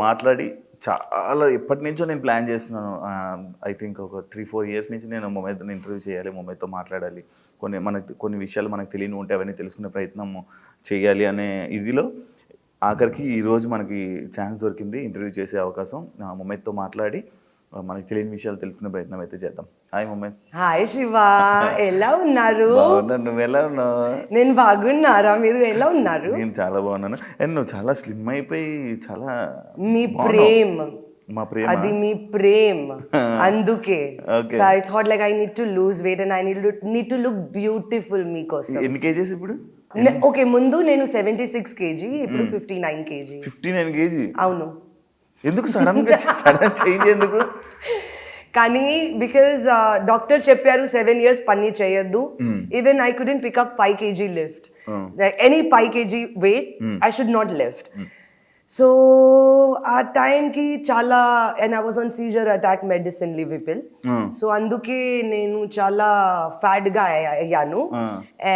మాట్లాడి చాలా ఎప్పటి నుంచో నేను ప్లాన్ చేస్తున్నాను. ఐ థింక్ ఒక 3-4 ఇయర్స్ నుంచి నేను మొమైత్ని ఇంటర్వ్యూ చేయాలి, మొమైత్తో మాట్లాడాలి, కొన్ని విషయాలు మనకు తెలియని ఉంటే అవన్నీ తెలుసుకునే ప్రయత్నం చేయాలి అనే ఇదిలో ఆఖరికి ఈరోజు మనకి ఛాన్స్ దొరికింది ఇంటర్వ్యూ చేసే అవకాశం. మొమైత్తో మాట్లాడి మనకి తెలియని విషయాలు తెలుసుకునే ప్రయత్నం అయితే చేద్దాం. హాయ్ మొమైత్. హాయ్ శివ, ఎలా ఉన్నారు? నువ్వు ఎలా ఉన్నావు? నేను బాగున్నారా, మీరు ఎలా ఉన్నారు? నేను చాలా బాగున్నాను. అండ్ నువ్వు చాలా స్లిమ్ అయిపోయి చాలా మీ ప్రేమ, మా ప్రేమ అది మీ ప్రేమ అందుకే. So I thought like I need to lose weight and I need to look beautiful మీకోసం. ఎన్ని కేజీస్ ఇప్పుడు? ఓకే, ముందు నేను 76 kg, ఇప్పుడు 59 kg. 59 kg? అవును. ఎందుకు సడన్ చేంజ్ ఎందుకు? కానీ బికాజ్ డాక్టర్ చెప్పారు 7 years పని చేయొద్దు. Even I couldn't pick up 5 kg lift, any 5 kg weight I should not lift. So ఆ టైంకి చాలా, and I was on seizure attack medicine Levipil. So అందుకే నేను చాలా ఫ్యాట్గా అయ్యాను.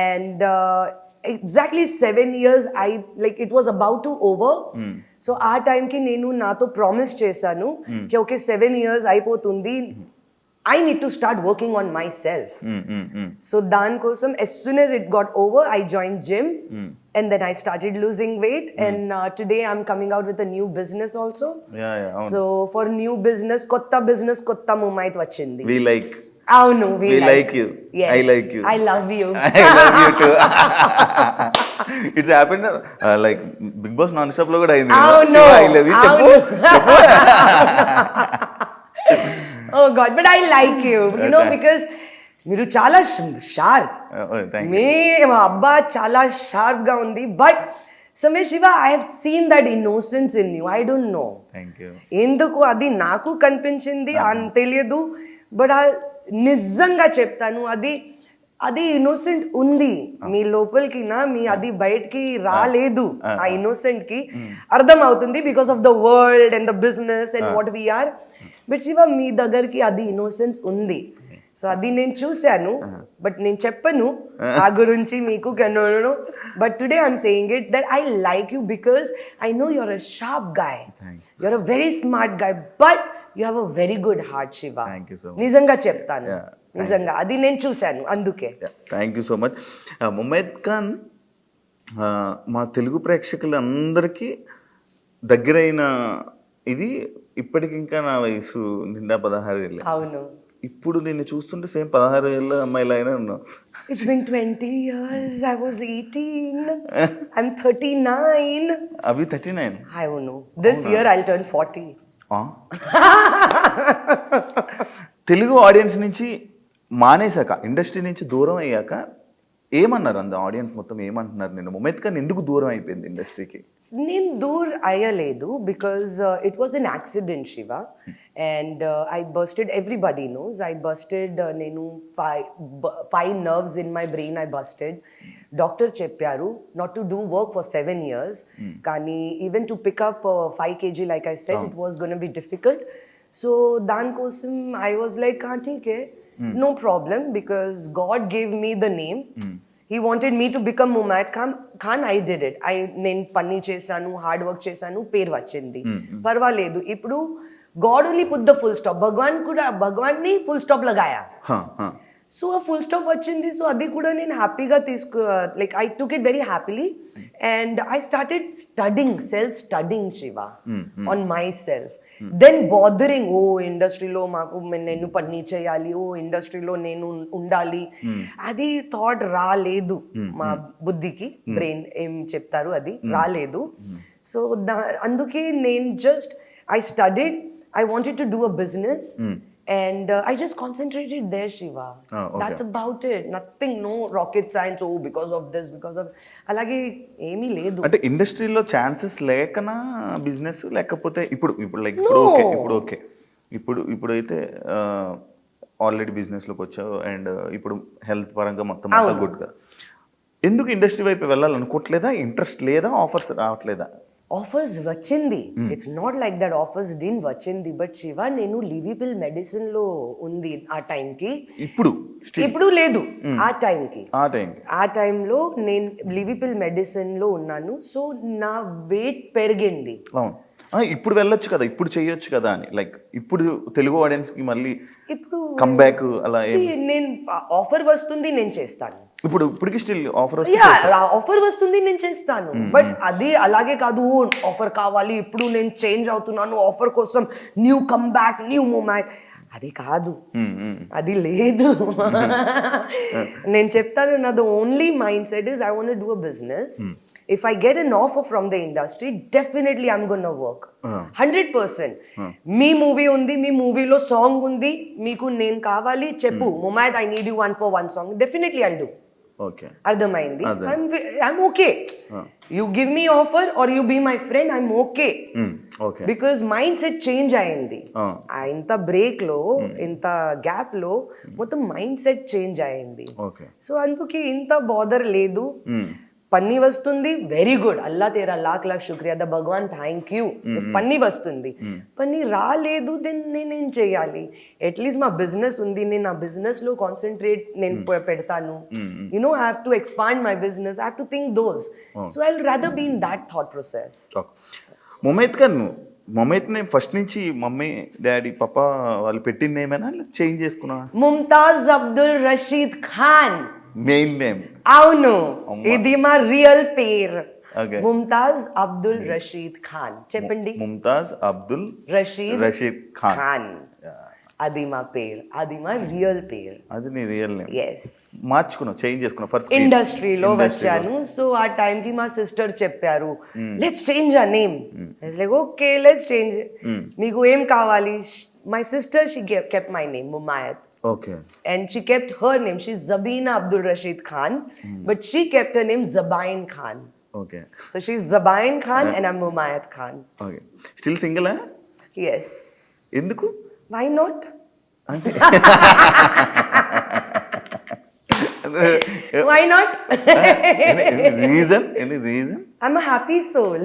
And exactly 7 years it was about to over. So ఆ టైంకి నేను నాతో ప్రామిస్ చేశాను కి ఓకే 7 years అయిపోతుంది, I need to start working on myself. So దానికోసం as soon as it got over I joined gym and then I started losing weight and today I'm coming out with a new business also. So for new business, kotta Momayth వచ్చింది. We like. అవును, we like you. Yes. I like you. I love you. I love you too. It's happened like Big Boss non-stop లో కూడా అయింది. అవును, I love you. చెప్పు. Oh God, but I like you. You know, because మీరు చాలా sharp. మీ అబ్బా చాలా sharp గా ఉంది. But Samir Shiva, I have seen that innocence in you. I don't know. Thank you. ఎందుకు అది నాకు కనిపించింది అని తెలియదు. బట్ నిజంగా చెప్తాను, అది ఇన్నోసెంట్ ఉంది మీ లోపలికి నా, మీ అది బయటికి రాలేదు. ఆ ఇన్నోసెంట్ కి అర్థం అవుతుంది because of the world and the business and what we are. But Shiva, మీ దగ్గరికి అది ఇన్నోసెన్స్ ఉంది. సో అది నేను చూశాను, బట్ నేను చెప్పను ఆ గురించి మీకు. But today I'm saying it that I like you because I know you're a sharp guy, you're a very smart guy, but you have a very good heart Shiva. నిజంగా చెప్తాను, నిజంగా అది నేను చూశాను, అందుకే. Thank you so much Mumaith Khan. మా తెలుగు ప్రేక్షకులందరికీ దగ్గరైన ఇది. ఇప్పటికి ఇంకా నా వయసు నిండా 16 ఏళ్ళు. అవును. ఇప్పుడు నిన్ను చూస్తుంటే సేమ్ 16 ఏళ్ళ అమ్మాయిలైనా ఉన్నావు. It's been 20 years. I was 18. I'm 39. అవి 39. I don't know. This year I'll turn 40. Telugu audience నుంచి మానేశాక, ఇండస్ట్రీ నుంచి దూరం అయ్యాక ఏమన్నారు అంత ఆడియన్స్ మొత్తం? ఏమంటున్నారు నేను? మొమైత్ ఖాన్ ఎందుకు దూరం అయిపోయింది ఇండస్ట్రీకి? నేను దూర్ అయ్యలేదు because it was an accident Shiva. And I busted, everybody knows I busted. నేను 5 nerves in my brain I busted. Doctor చెప్పారు not to do work for 7 years. కానీ even to pick up 5 kg like I said it was gonna be difficult. So దానికోసం I was like ఠీకే, no problem, because God gave me the name. He wanted me to become Momayth Khan. I did it. నేను పని చేశాను, hard work చేశాను, పేరు వచ్చింది, పర్వాలేదు. ఇప్పుడు God only put the full stop. భగవాన్ ని ఫుల్ స్టాప్ లగాయా. సో ఆ ఫుల్ స్టాప్ వచ్చింది. సో అది కూడా నేను హ్యాపీగా like I took it very happily. And I started studying, self studying Shiva on myself. Then bothering, ఓ ఇండస్ట్రీలో మాకు నేను పని చేయాలి, ఓ ఇండస్ట్రీలో నేను ఉండాలి, అది థాట్ రాలేదు మా బుద్ధికి. బ్రెయిన్ ఏం చెప్తారు అది రాలేదు. సో అందుకే నేను just I studied, I wanted to do a business. And I just concentrated there, Shiva. Okay. That's about it. Nothing, no rocket science. Oh, because of this, because of alage emi ledu. అంటే ఇండస్ట్రీలో chances లేకనా business, లేకపోతే ఇప్పుడు like ఇప్పుడు అయితే already బిజినెస్లోకి వచ్చావు and ఇప్పుడు health పరంగా మొత్తం అంతా గుడ్గా. ఎందుకు ఇండస్ట్రీ వైపు వెళ్ళాలనుకోవట్లేదా? ఇంట్రెస్ట్ లేదా? ఆఫర్స్ రావట్లేదా? ఆఫర్స్ వచ్చింది. It's not like that offers DIN వచ్చింది. బట్ శివ, నేను లివిపిల్ మెడిసిన్ లో ఉంది ఆ టైంకి. ఇప్పుడు లేదు. ఆ టైంలో నేను లివిపిల్ మెడిసిన్ లో ఉన్నాను. సో నా వెయిట్ పెరిగింది. ఇప్పుడు వెళ్ళొచ్చు కదా, ఇప్పుడు చేయొచ్చు కదా అని, లైక్ ఇప్పుడు తెలుగు ఆడియన్స్కి మళ్ళీ ఇప్పుడు కంబ్యాక్ అలా నేను ఆఫర్ వస్తుంది నేను చేస్తాను. ఇప్పటికి స్టిల్ ఆఫర్ ఆఫర్ వస్తుంది నేను చేస్తాను, బట్ అది అలాగే కాదు ఆఫర్ కావాలి ఇప్పుడు నేను చేంజ్ అవుతున్నాను ఆఫర్ కోసం న్యూ కమ్బ్యాక్ న్యూ మూమెంట్ అది కాదు, అది లేదు. నేను చెప్తాను నా the only mind set is I want do a business. If I get an offer from the industry, definitely I'm gonna work. 100%. మీ మూవీ ఉంది, మీ మూవీలో సాంగ్ ఉంది, మీకు నేను కావాలి చెప్పు Mumaith I need you 1 for 1 song, definitely I'll do. Okay, అర్థమైంది. I'm okay, you give me offer or you be my friend, I'm okay. Because mind set change అయింది. ఇంత బ్రేక్ లో ఇంత గ్యాప్ లో మొత్తం మైండ్ సెట్ చేంజ్ అయింది. So అందుకే ఇంత బాదర్ లేదు. పన్నీ వస్తుంది, వెరీ గుడ్, అల్లా తేరా లాక్ లాక్ శుక్రియా, ద భగవాన్ థ్యాంక్ యూ. పన్నీ వస్తుంది, పన్నీ రాలేదు దెన్ నేనేం చేయాలి? అట్లీస్ట్ మా బిజినెస్ ఉంది, నేను ఆ బిజినెస్ లో కాన్సన్ట్రేట్ నేను పెడతాను. You know I have to expand my business, I have to think those. So I will rather be in that thought process. Mumaith గారు, ముమైత్ నేమ్ ఫస్ట్ నుంచి మమ్మీ డాడీ పాప వాళ్ళు పెట్టిన నేమేనా చేంజ్ చేసుకున్నా? Mumtaz Abdul Rashid Khan main name. అవును, ఇది మా రియల్ పేరు. ముంతాజ్ అబ్దుల్ రషీద్ ఖాన్. చెప్పండి. ముంతాజ్ అబ్దుల్ రషీద్ ఖాన్, అది మా పేరు, అది మా రియల్ పేరు. అది నీ రియల్ నేమ్. yes, మార్చుకున్నావు, చేంజ్ చేసుకున్నావు ఫస్ట్ ఇండస్ట్రీలో వచ్చాను. సో ఆ టైం కి మా సిస్టర్ చెప్పారు లెట్స్ చేంజ్ ఆ name. Like okay let's change. మీకు ఏం కావాలి? My sister she kept my name Mumayat. Okay. And she kept her name. She's Zabina Abdul Rashid Khan, but she kept her name Zabain Khan. Okay. So she's Zabain Khan and I'm Mumayat Khan. Okay. Still single, eh? Yes. Enduku? Why not? Why not? Any reason? Any reason? I'm a happy soul.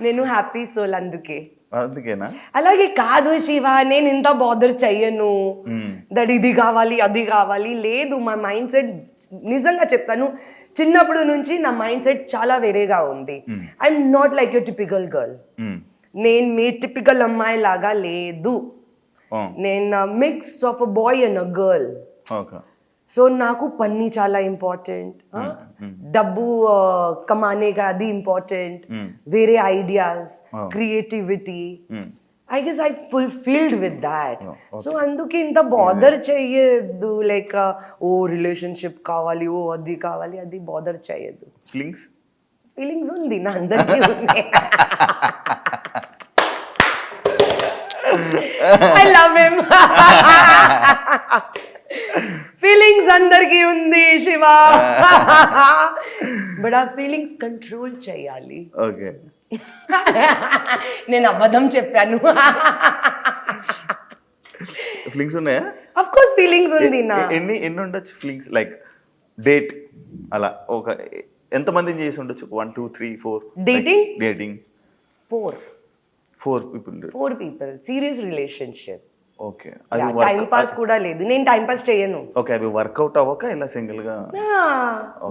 నేను happy soul అందుకే. అందుకేనా? అలాగే కాదు శివ, నేను ఇంత bother చెయ్యను that ఇది కావాలి అది కావాలి, లేదు. మా మైండ్ సెట్ నిజంగా చెప్తాను, చిన్నప్పుడు నుంచి నా మైండ్ సెట్ చాలా వేరేగా ఉంది. I'm not like you typical girl. నేను మీ టిపికల్ అమ్మాయి లాగా లేదు. నేను mix of a boy and a girl. So నాకు పని చాలా ఇంపార్టెంట్, డబ్బు కమానేగా అది ఇంపార్టెంట్, వేరే ideas, creativity. I guess I fulfilled with that. So అందుకే ఇంత బాదర్ చెయ్యదు. లైక్ ఓ రిలేషన్షిప్ కావాలి, ఓ అది కావాలి, అది బాదర్ చెయ్యదు. ఫీలింగ్స్ ఉంది నా అందరికీ ఉంది. I love him. ఫీలింగ్స్ అందరికీ ఉంది శివ, బట్ ఆ ఫీలింగ్స్ కంట్రోల్ చేయాలి. ఓకే, నేను అబద్ధం చెప్పాను. ఫీలింగ్స్ ఉన్నాయా? ఆఫ్ కోర్స్ ఫీలింగ్స్ ఉంది. నా ఎన్ని ఉండొచ్చు ఫీలింగ్స్? లైక్ డేట్ అలా ఒక ఎంతమందిని చేసి ఉండొచ్చు? 1 2 3 4 dating 4 people serious relationship. Okay, time pass కూడా లేదు, నేను టైం పాస్ చేయను. ఓకే, అవి వర్కౌట్ అవ్వక ఇలా సింగిల్ గా?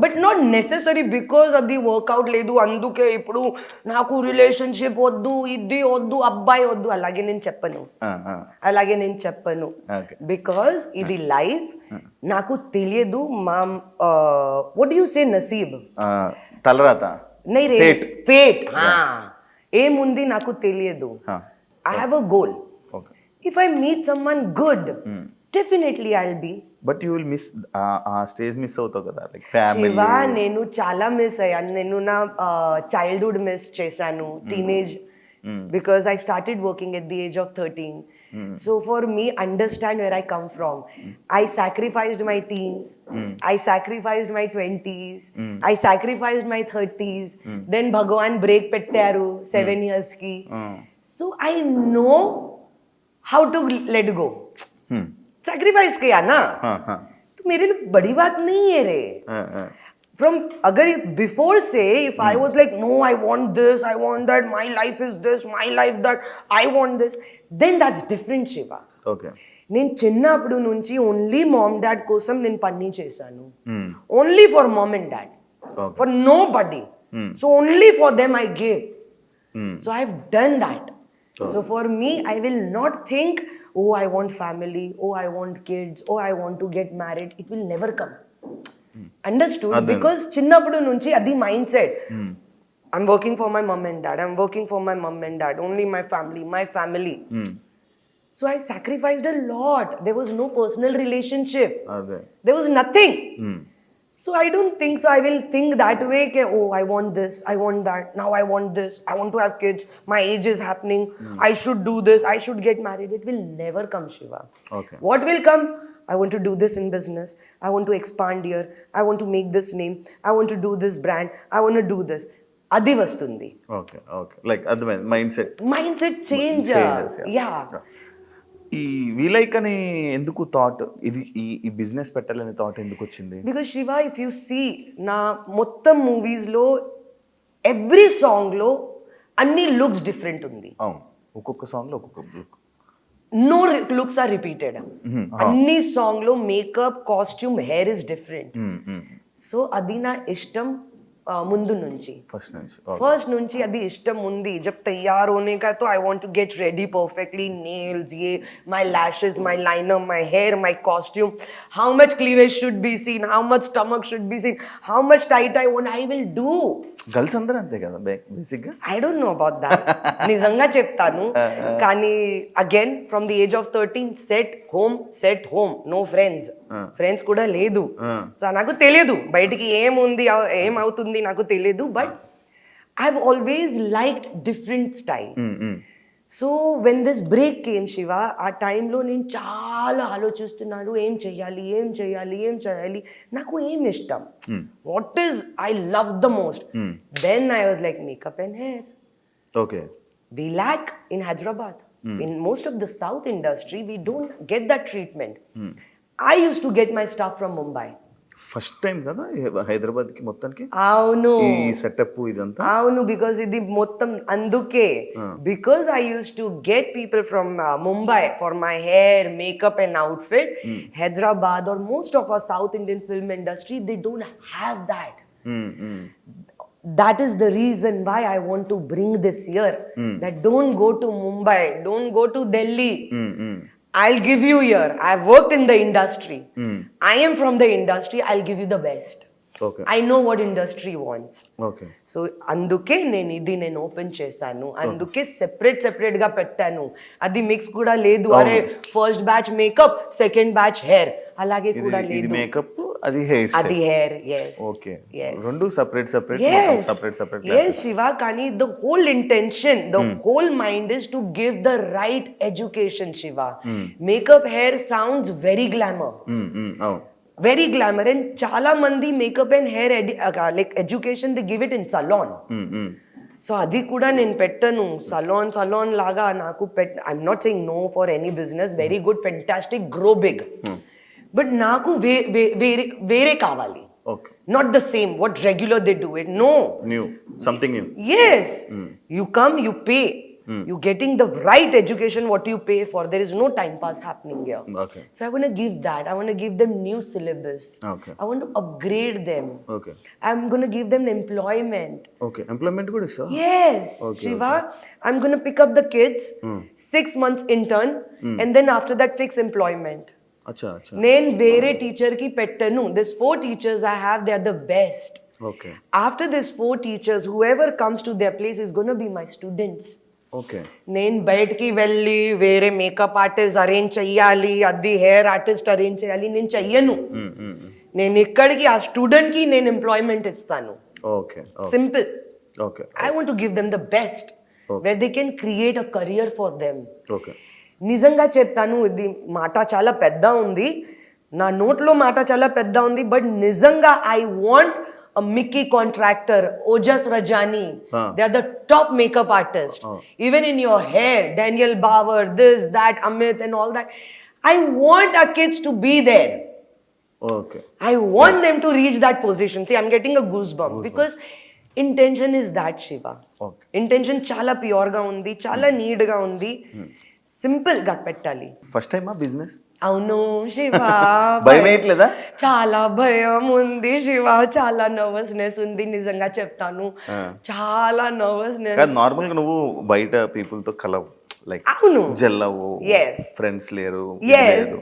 బట్ నాట్ నెసెసరీ బికాస్ అది వర్కౌట్ లేదు అందుకే ఇప్పుడు నాకు రిలేషన్షిప్ వద్దు, ఇది వద్దు, అబ్బాయి వద్దు, అలాగే నేను చెప్పను. బికాస్ ఇది లైఫ్. నాకు తెలియదు మా వాట్ యు సే నసీబ్, తలరాత, ఫేట్ ఏముంది నాకు తెలియదు. I have a goal. If I meet someone good, definitely I'll be. But you will miss stage miss అవుతావు కదా, like family. శివ, నేను చాలా మిస్ అయ్యాను. నేను నా చైల్డ్హుడ్ మిస్ చేశాను, teenage, because I started working at the age of 13. So for me, understand where I come from. I sacrificed my teens, I sacrificed my 20s, I sacrificed my 30s. Then Bhagwan break pettaru 7 years ki. So I know how to let go. Sacrifice किया ना, तो मेरे लिए बड़ी बात नहीं है रे. From अगर if before say if I was like no I want this, I want that, my life is this, my life that, I want this, then that's different Shiva. Okay. నేను చిన్నప్పుడు నుంచి ఓన్లీ మామ్ డాడ్ కోసం నేను పని చేశాను. Only for mom and dad, for nobody. So only for them I gave. So I've done that. So for me, I will not think, oh, I want family, oh, I want kids, oh, I want to get married. It will never come. Understood? Because చిన్నప్పుడు నుంచి అది mind set. I'm working for my mom and dad. I'm working for my mom and dad. Only my family, my family. So I sacrificed a lot. There was no personal relationship. అదే There was nothing. So I don't think so. I will think that way. Ke, oh, I want this. I want that. Now I want this. I want to have kids. My age is happening. I should do this. I should get married. It will never come, Shiva. Okay. What will come? I want to do this in business. I want to expand here. I want to make this name. I want to do this brand. I want to do this. Adi vastundi. Okay okay like అర్థమైంది mind set Mindset change. Changes, Yeah. ఈ వీలైక్ అని ఎందుకు thought ఇది ఈ business పెట్టాలని thought ఎందుకు వచ్చింది? Because Shiva, if you see, na mottam movies lo, every song lo, anni looks different undi. అవును ఒక్కొక్క సాంగ్ లో ఒక్కొక్క look. No looks are repeated. Anni song lo makeup, costume, hair is different. So adi na ishtam ముందు నుంచి first నుంచి అది ఇష్టం ఉంది. जब तैयार होने का तो I want to get ready perfectly, nails, ये my lashes, my liner, my hair, my costume, how much cleavage should be seen, how much stomach should be seen, how much tight I want, I will do. Girls అందరూ అంతే కదా basic గా. I don't know about that. నిజంగా చెప్తాను. కానీ again from the age of 13 set home no friends కూడా లేదు. So నాకు తెలియదు బయటికి ఏముంది ఏమవుతుంది నాకు తెలియదు. But I have always liked different style. So when this break came Shiva, ఆ టైంలో నేను చాలా ఆలోచిస్తున్నాను ఏం చేయాలి, నాకు ఏం ఇష్టం, what is I love the most. Then I was like makeup and hair. Okay. We lack in Hyderabad. In most of the South industry, we don't get that treatment. I used to get my stuff from Mumbai. First time కదా హైదరాబాద్ కి మొత్తానికి అవును ఈ setup ఇదంతా. అవును, because ఇది మొత్తం అందుకే. Because I use to get people from Mumbai for my hair, makeup and outfit. Hyderabad or most of our South Indian film industry, they don't have that. That is the reason why I want to bring this here. That don't go to Mumbai, don't go to Delhi. I'll give you here. I've worked in the industry. I am from the industry. I'll give you the best. Okay. I know what industry wants. Okay. So అందుకే నేను open చేశాను, అందుకే separate గా పెట్టాను. అది mix కూడా లేదు. అరే first batch makeup, second batch hair అలాగే కూడా లేదు. మేకప్ అది హెయిర్, అది హెయిర్. yes. ఓకే. రెండు సెపరేట్ yes Shiva, కానీ the whole intention, the whole mind is to give the right education, Shiva. Makeup hair sounds very glamour. అవును, very glamour, and చాలా మంది makeup and hair like education they give it in salon. So అది కూడా నేను పెట్టను. Salon లాగా నాకు I'm not saying no for any business, very good, fantastic, grow big. But నాకు వేరే కావాలి. Not the same what regular they do it. No, new, something new. Yes. You come, you pay. You getting the right education what you pay for. There is no time pass happening here. Okay. So I want to give that. I want to give them new syllabus. Okay. I want to upgrade them. Okay. I'm going to give them employment. Okay. Employment good, sir. Yes. Okay, Shiva, okay. I'm going to pick up the kids, 6 months intern, and then after that fix employment. Acha. నేను వేరే teacher కి పెట్టను. These 4 teachers I have, they are the best. Okay. After these 4 teachers, whoever comes to their place is going to be my students. Okay. నేను బయటికి వెళ్ళి వేరే makeup artist arrange చెయ్యాలి, అది హెయిర్ ఆర్టిస్ట్ అరేంజ్ చేయాలి, నేను చెయ్యను. నేను ఇక్కడికి ఆ స్టూడెంట్ కి నేను ఎంప్లాయ్మెంట్ ఇస్తాను. Okay. Simple. Okay. I want to give them the best where they can create a career for them. Okay. నిజంగా చెప్తాను, ఇది మాట చాలా పెద్ద ఉంది, నా నోట్లో మాట చాలా పెద్ద ఉంది, బట్ నిజంగా I want a Mickey contractor, Ojas Rajani. They are the top makeup artists. Even in your hair, Daniel Bauer, this, that, Amit and all that. I want our kids to be there. Okay. I want them to reach that position. See, I'm getting a goosebumps because intention is that, Shiva. Okay. Intention chala pure ga undi, chala need ga undi. Simple ga pettali. First time business? అవును శివ భయం వేయట్లేదా? చాలా భయం ఉంది శివ, చాలా nervousness ఉంది, నిజంగా చెప్తాను. చాలా నర్వస్నెస్. కాదు, నార్మల్గా నువ్వు బయట పీపుల్తో కలవు, లైక్ అవును. జల్లవు, Yes. ఫ్రెండ్స్ లేరు, ఇది Yes. లేదు.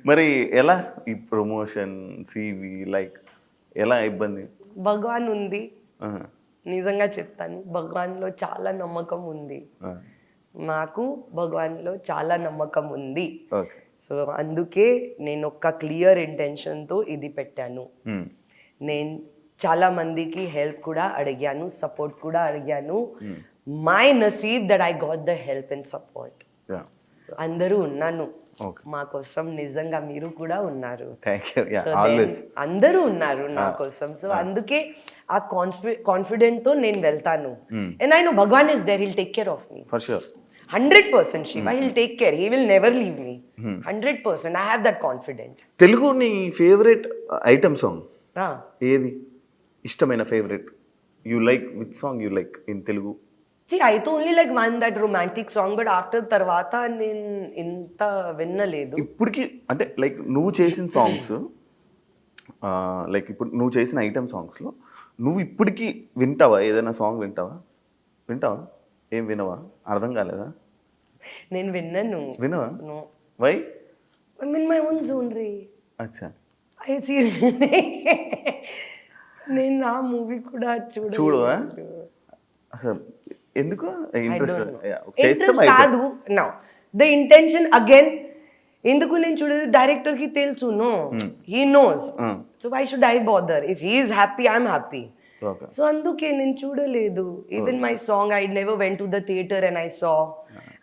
మరి ఎలా ఈ ప్రమోషన్ సివి లైక్ ఎలా ఇబ్బంది? భగవాన్ ఉంది, ఆహా. నిజంగా చెప్తాను, భగవాన్లో చాలా నమ్మకం ఉంది. ఆ. నాకు భగవాన్లో చాలా నమ్మకం ఉంది. ఓకే. సో అందుకే నేను ఒక క్లియర్ ఇంటెన్షన్తో ఇది పెట్టాను. నేను చాలా మందికి హెల్ప్ కూడా అడిగాను, సపోర్ట్ కూడా అడిగాను. My నసీబ్ that I got the help and support. అందరూ ఉన్నాను Okay. మా కోసం, నిజంగా మీరు కూడా ఉన్నారు. Thank you. So then always. అందరూ ఉన్నారు నా కోసం. సో అందుకే ఆ కాన్ఫిడెంట్ తో నేను వెళ్తాను. And I know Bhagwan is there, he'll take care of me. For sure. 100% Shiva, he'll take care. He will never leave me. 100%. I have that confidence. Telugu నీ ఫేవరెట్ ఐటమ్ సాంగ్ Ah. ఏది? ఇష్టమైన favourite you like, with song you like in Telugu? See, I to only like one that romantic song, but after తర్వాత నేను ఇంత వినలేదు. ఇప్పటికి అంటే like నువ్వు చేసిన సాంగ్స్, లైక్ ఇప్పుడు నువ్వు చేసిన ఐటమ్ సాంగ్స్లో నువ్వు ఇప్పటికీ వింటావా? ఏదైనా సాంగ్ వింటావా? ఏం వినవా? అర్థం కాలేదా? నేను విన్నాను. వినవా? No. Why? I'm in my own zone రే. అచ్చా. I see. నేను ఆ మూవీ కూడా చూడవా? అసలు ఎందుకు ఇంట్రెస్ట్? ఇంట్రెస్ట్ కాదు. నో ద ఇంటెన్షన్ అగైన్, ఎందుకు నేను చూడలేదు, డైరెక్టర్ కి తెలుసు. No, he knows. So why should I bother? If he is happy, I'm happy. So అందుకే నేను చూడలేదు. Even my song, I never went to the theatre and I saw.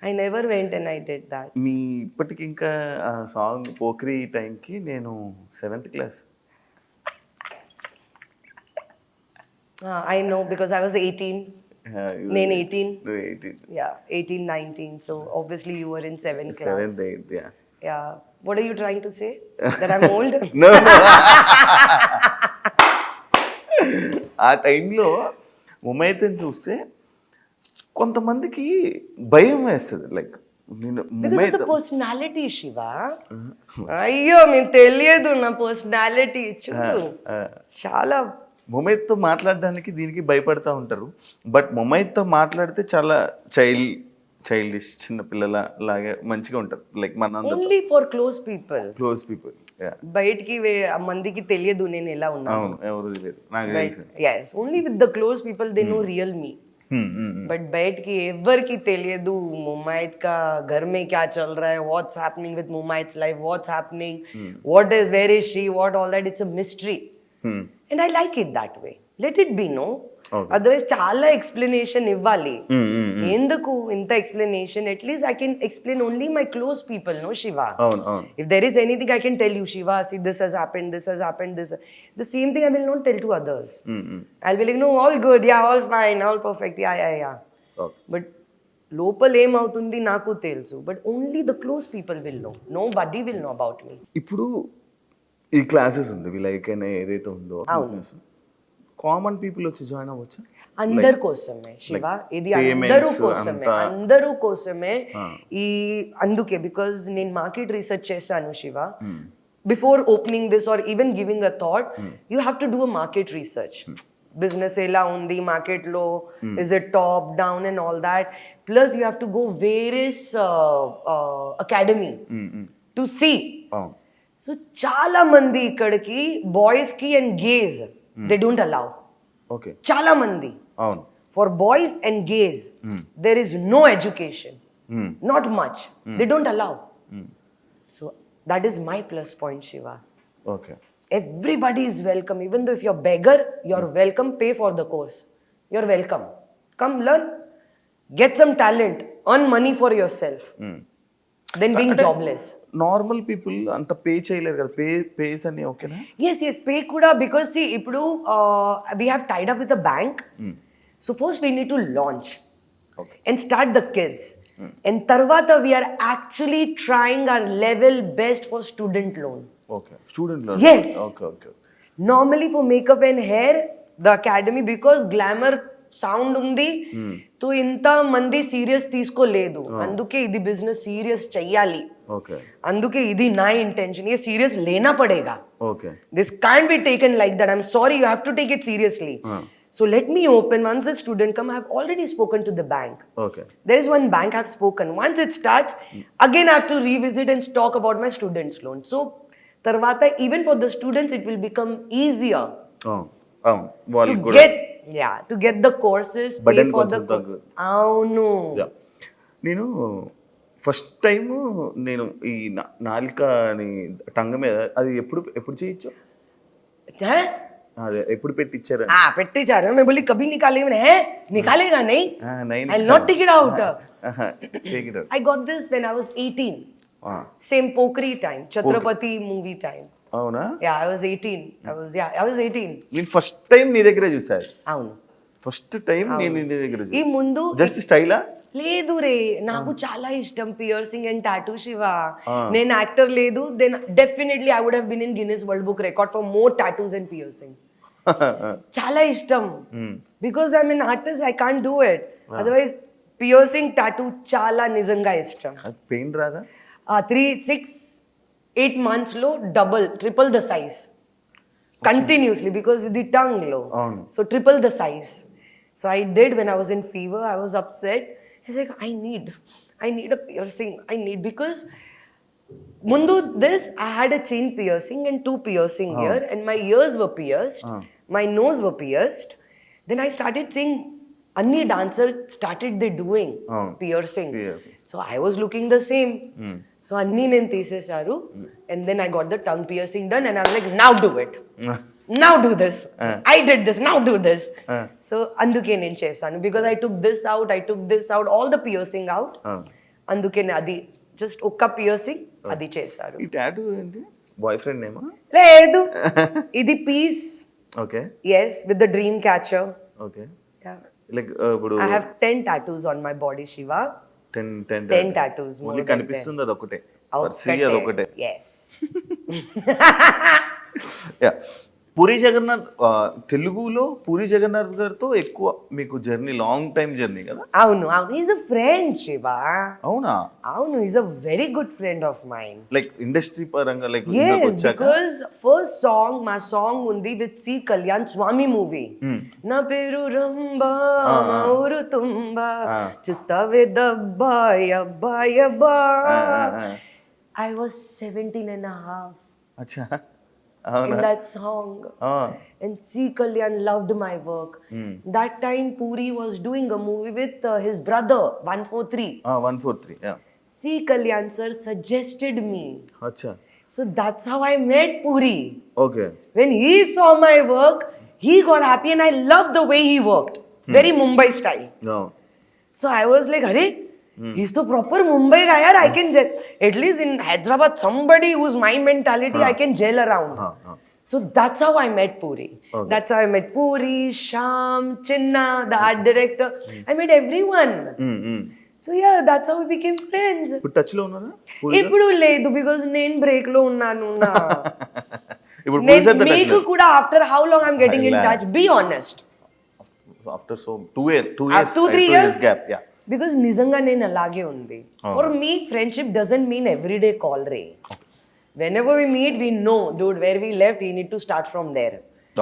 I never went and I did that. మీ ఇప్పటికి ఇంకా ఆ song పోక్రీ టైంకి నేను 7th class. I know because I was 18. నేను 18. 18. Yeah, 18, 19. So obviously you were in 7th class. 7th, 8th, yeah. Yeah. What are you trying to say? That I'm old? No. ఆ టైంలో ముమైతని చూస్తే కొంతమందికి భయం వేస్తుంది, లైక్ నేను Because of the personality, Shiva. అయ్యో మీకు తెలియదు నా పర్సనాలిటీ. చూడు చాలా ముమైత్తో మాట్లాడడానికి దీనికి భయపడతా ఉంటారు. బట్ ముమైత్తో మాట్లాడితే చాలా చైల్డిష్ చిన్న పిల్లల లాగే మంచిగా ఉంటారు, లైక్ మన only for close people. Close people. బయటికి మందికి తెలియదు నేను ఎలా ఉన్నాను. అవును, ఎవరు తెలియదు నాకు తెలుసు. yes, only with the close people they know real me. But बैठ के एवर की తెలియదు मुमायत का घर में क्या चल रहा है, what's happening with मुमायत's life, what's happening, what is, where is she, what, all that, it's a mystery. And I like it that way. Let it be, no? Otherwise చాలా ఎక్స్ప్లెనేషన్ ఇవ్వాలి. ఎందుకు ఇంత explanation? At least I can explain only my close people, no Shiva. If there is anything I can tell you, Shiva, see this has happened, this has happened, this. The same thing I will not tell to others. I'll be like, no, all good, yeah, all fine, all perfect, yeah. But లోపల ఏమవుతుంది నాకు తెలుసు. But only the close people will know. Nobody will know about me. ఇప్పుడు ఈ classes ఉంది విలైకనే ఏదైతే ఉందో, common people వచ్చి జాయిన్ అవ్వచ్చు? అందరి కోసమే శివ, ఇది అందరూ కోసమే. ఈ అందుకే బికాజ్ నేను మార్కెట్ రీసెర్చ్ చేశాను Shiva. Before opening this or even giving a thought, you have to do a market research. Business ఎలా ఉంది మార్కెట్లో, is it top down and all that. Plus you have to go various academy to see. So చాలా మంది ఇక్కడికి boys కి and guys they don't allow. Okay. Chala mandi. Avunu. For boys and gays, there is no education. Not much. They don't allow. So that is my plus point, Shiva. Okay. Everybody is welcome. Even though if you're beggar, you're welcome. Pay for the course. You're welcome. Come learn. Get some talent. Earn money for yourself. Then being jobless. Normal people అంత pay చేయలేరు కదా, face అని ఓకేనా? yes pay kuda, because see ipudu we have tied up with a bank. So first we need to launch and start the kids, and tarvata we are actually trying our level best for student loan. Okay, student loan. Yes. Okay. Normally for makeup and hair, the academy, because glamour sound ఉంది తో ఇంత మంది serious తీసుకోలేదు అందుకే ఇది business serious చెయ్యాలి okay అందుకే ఇది నా ఇంటెన్షన్ ये सीरियस लेना पड़ेगा okay this can't be taken like that I'm sorry you have to take it seriously so let me open once the student come I've already spoken to the bank okay there is one bank I've spoken once it starts again I have to revisit and talk about my students loan so tarvata even for the students it will become easier అవును వాళ్ళు to కూడా get to get the courses pay Burden for the కొంచెం తగ్గు. అవును Yeah. నేను first time నేను ఈ నాలుక అని టంగ మీద అది ఎప్పుడు ఎప్పుడు చేయొచ్చు हैं అదే ఎప్పుడు పెట్టించారు हाँ पेट्टी चाह रहे मैं बोली कभी निकालेगा नहीं है निकालेगा नहीं I'll not take it out I got this when I was 18 same pokri time Chhatrapati movie time అవునా yeah I was 18 I was 18 నేను ఫస్ట్ టైం నీ దగ్గరే చూసాను అవును ఫస్ట్ టైం నేను నీ దగ్గర ఈ ముందు జస్ట్ స్టైలా లేదు రే నాకు చాలా ఇష్టం పియర్సింగ్ అండ్ టాటూ శివ నేను యాక్టర్ లేదు then definitely I would have been in Guinness world book record for more tattoos and piercing చాలా ఇష్టం because I mean artist I can't do it otherwise piercing tattoo చాలా నిజంగా ఇష్టం pain రాదా 3-6-8 months లో triple the size continuously because ఇది tongue లో so triple the size so I did when I was in fever I was upset I like I need a piercing I need because ముందు this I had a chin piercing and 2 piercing here and my ears were pierced my nose were pierced then I started seeing anni dancer started they doing piercing so I was looking the same so anni nen teesesaru and then I got the tongue piercing done and I was like now do it now do this I did this now do this so anduke nen chesanu because I took this out all the piercing out anduke adi just ఒక్క piercing అది చేశారు ఈ tattoo ఏంటి boy friend నేమా లేదు ఇది piece okay yes with the dream catcher okay yeah like ఇప్పుడు I have 10 tattoos on my body Shiva 10 tattoos only కనిపిస్తుంది అది ఒకటే అదొకటే yes యా పూరి జగన్నాథ్ తెలుగులో పూరి జగన్నాథ్ గారితో ఎక్కువ మీకు జర్నీ లాంగ్ టైం జర్నీ కదా అవును he's a friend Shiva అవునా అవును he's a very good friend of mine like industry పరంగా like yes because first song my song undi with C Kalyan Swami movie na peru ramba mauru tumba chistave dabba abba I was 17 and a half అచ్చా in that song and C Kalyan loved my work that time Puri was doing a movie with his brother 143 yeah C Kalyan sir suggested me acha so that's how I met Puri okay when he saw my work he got happy and I loved the way he worked very Mumbai style no so I was like are he's the proper Mumbai guy yaar I can gel at least in Hyderabad somebody who's my mentality I can gel around so that's how I met Puri that's how I met Puri Sham Chinna the art director I met everyone so yeah that's how we became friends ఇప్పుడు touch లో ఉన్నారా ఇప్పుడు లేదు because నేను break లో ఉన్నాను నా ఇప్పుడు పూరి సార్ మీకు కూడా after how long I'm getting in touch be honest after so 2 years gap yeah because నిజంగా నేను అలాగే ఉంది for me friendship doesn't mean everyday call ray whenever we meet we know dude where we left we need to start from there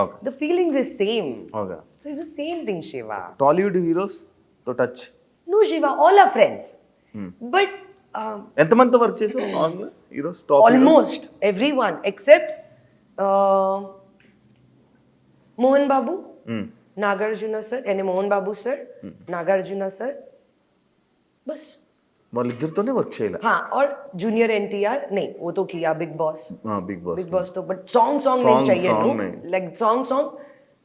okay the feelings is same okay so it's the same thing Shiva Tollywood heroes తో touch no Shiva all are friends but ఎంత మంది work చేసావు online heroes top almost everyone except Mohan Babu Nagarjuna sir and Mohan Babu sir Nagarjuna sir बस వాళ్ళిద్దరితోనే work చేయాలి हाँ और junior NTR नहीं वो तो किया बिग बॉस బిగ్ बॉस तो बट सॉन्ग नहीं चाहिए song नो नहीं। Like song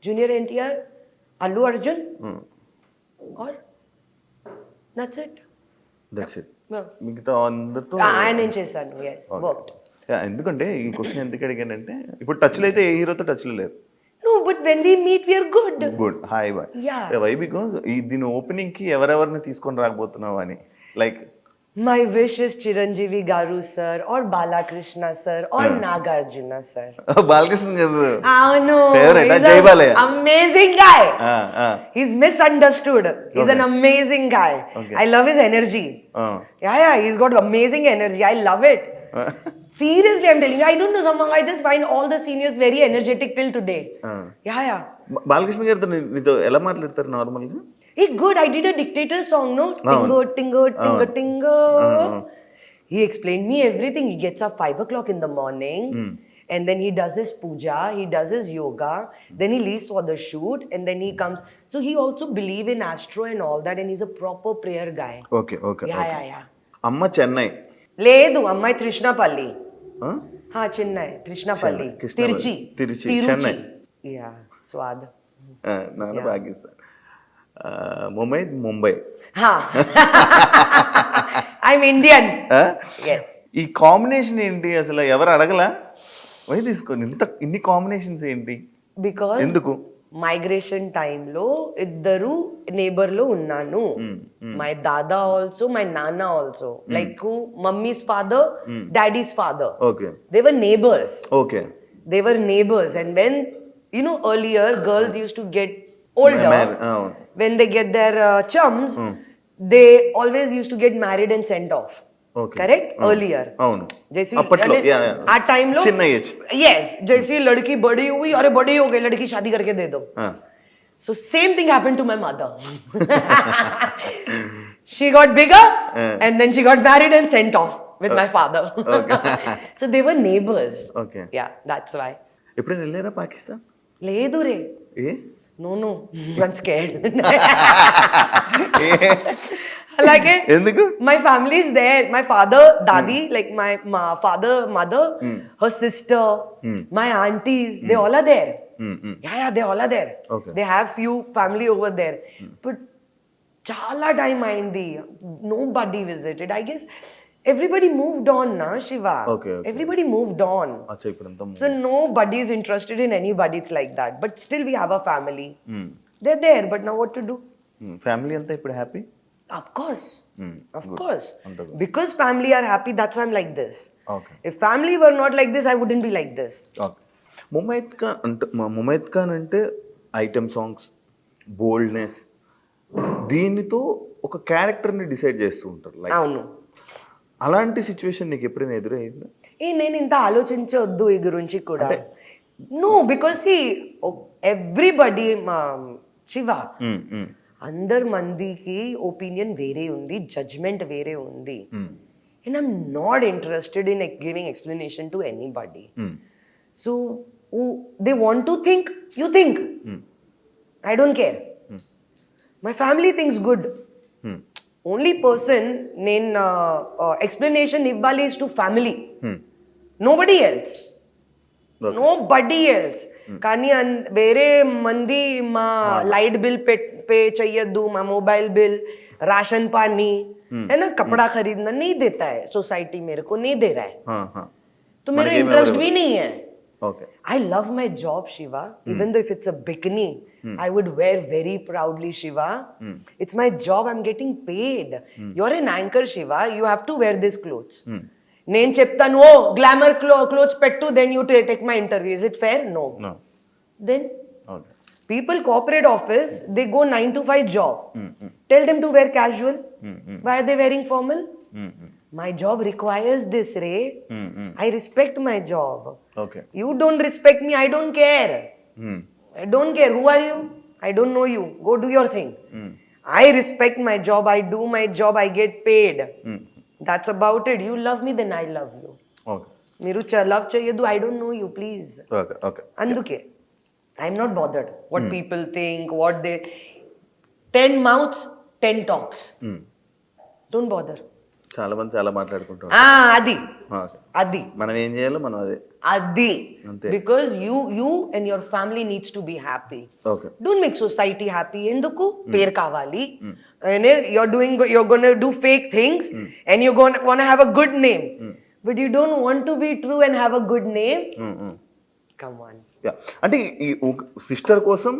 junior NTR Allu Arjun और that's it దట్స్ ఇట్ మిగతా అందరితో ఆయన ఏం చేశాను yes worked ఎందుకంటే ఈ క్వశ్చన్ ఎందుకు అడిగానంటే ఇప్పుడు టచ్ లో అయితే ఏ హీరోతో టచ్ లో లేరు no but when we meet we are good good hi bye yeah why because దీని ఓపెనింగ్ కి ఎవరెవరిని తీసుకొని రాకపోతున్నావు అని like My wish is Chiranjeevi Garu sir or Balakrishna sir or Nagarjuna sir. Balakrishna గారు Avunu, Favorite, he's Jai an Balaya. amazing guy. ఆ, ఆ, He's misunderstood. He's an Okay. amazing guy. Okay. I love his energy. ఆ. Yeah, he's got amazing energy. I love it. Seriously, I'm telling you, I don't know, somehow I just find all the seniors very energetic till today. Yeah. Balakrishna గారితో నీతో ఎలా మాట్లాడతారు నార్మల్గా? Hey, good. I did a dictator song, no? Tingo, tingo, tingo, tingo. He explained me everything. He gets up 5 o'clock in the morning, and then he does his puja, he does his yoga, then he leaves for the shoot, and then he comes. So he also believe in astro and all that, and he's a proper prayer guy. Okay okay. Yeah. అమ్మ చెన్నై. లేదు అమ్మాయి త్రిష్ణపల్లి. ఆ? Chennai త్రిష్ణపల్లి. Krishnapalli. Trichy. Chennai. Yeah స్వాద్. నాన్న Pakistan. Mumbai. I'm Indian. Yes. ఈ combination ఏంటి అసలు? ఎవరు అడగలా? Why తీసుకోండి ఇన్ని కాంబినేషన్స్ ఏంటి? బికాస్ ఎందుకు? మైగ్రేషన్ టైంలో ఇద్దరు నేబర్ లో ఉన్నాను. My dada also, my nanna also, like mummy's father, daddy's father. Okay they were neighbours. Okay. They were neighbors, and when earlier girls used to get older, when they get their chums, they always used to get married and sent off. Okay. Correct? Earlier. అవును. जैसे అప్పట్లో, yeah. आ time लो చిన్న age. yes, जैसे लड़की बड़ी हुई, अरे बड़ी हो गई, लड़की शादी करके दे दो. So same thing happened to my mother. She got bigger, and then she got married and sent off with my father. So they were neighbors. Okay. Yeah, that's why. ఎప్పుడైనా వెళ్ళారా పాకిస్తాన్? లేదు రే. ఏ? No, I'm scared. అలాగే ఎందుకు? my family is there. My father, daddy, like my father, mother, her sister, my aunties, they all are there. Yeah, they all are there. Okay. They have few family over there. But చాలా time అయింది. Nobody visited. I guess everybody moved on, na Shiva. Okay. Everybody moved on. అచ్చా ఇప్పుడంతా So nobody is interested in anybody. It's like that. But still we have a family. They're there, but now what to do? Family అంతా ఇప్పుడు happy? Of course. Of Good. course. Anta good. Because family are happy, that's why I'm like this. Okay If family were not like this, I wouldn't be like this. Okay. Mumaith Khan అంటే item songs, boldness, దీనితో ఒక క్యారెక్టర్ని decide చేస్తూ ఉంటారు. Like అవును. అలాంటి situation నీకు ఎప్పుడైనా ఎదురైందా? నేను ఇంత ఆలోచించవద్దు ఈ గురించి కూడా. నో, బికాస్ ఎవ్రీబడి శివ, అందరు మందికి ఒపీనియన్ వేరే ఉంది, జడ్జ్మెంట్ వేరే ఉంది. And I'm not interested in giving explanation to anybody. So they want to think, you think. I don't care. My family thinks good. Only person నేను ఎక్స్ప్లెనేషన్ ఇవ్వాలి is to family, nobody else. Nobody else. కానీ వేరే మంది మా light bill pay చెయ్యొద్దు, మా mobile bill, ration पानी है ना, कपड़ा खरीदना नहीं देता है सोसाइटी, मेरे को नहीं दे रहा है. तो मेरा इंटरेस्ट भी नहीं है. Okay. I love my job, Shiva. Even though if it's a bikini, I would wear very proudly, Shiva. It's my job. I'm getting paid. You're an anchor, Shiva. You have to wear these clothes. నేను చెప్తాను, ఓ glamour clothes పెట్టు, then you take my interview. Is it fair? No. Then Okay. people corporate office, they go 9 to 5 job. Tell them to wear casual. Why are they wearing formal? My job requires this, Ray. I respect my job. Okay. You don't respect me, I don't care. I don't care. Who are you? I don't know you. Go do your thing. I respect my job. I do my job. I get paid. That's about it. You love me, then I love you. Okay. మీరు love చేయదు, I don't know you, please. Okay. Okay. అందుకే I'm not bothered what people think, what they... 10 mouths, 10 talks. Don't bother. చాలా మంది చాలా మాట్లాడుకుంటారు. అది Okay. అది మనం ఏం చేయాలో మనం అదే. అది అంతే. Because you and your family needs to be happy. Okay. Don't make society happy. ఎందుకు? పేరు కావాలి. You're going to do fake things and you're going to want to have a good name. But you don't want to be true and have a good name. Come on. Yeah. అంటే ఈ sister కోసం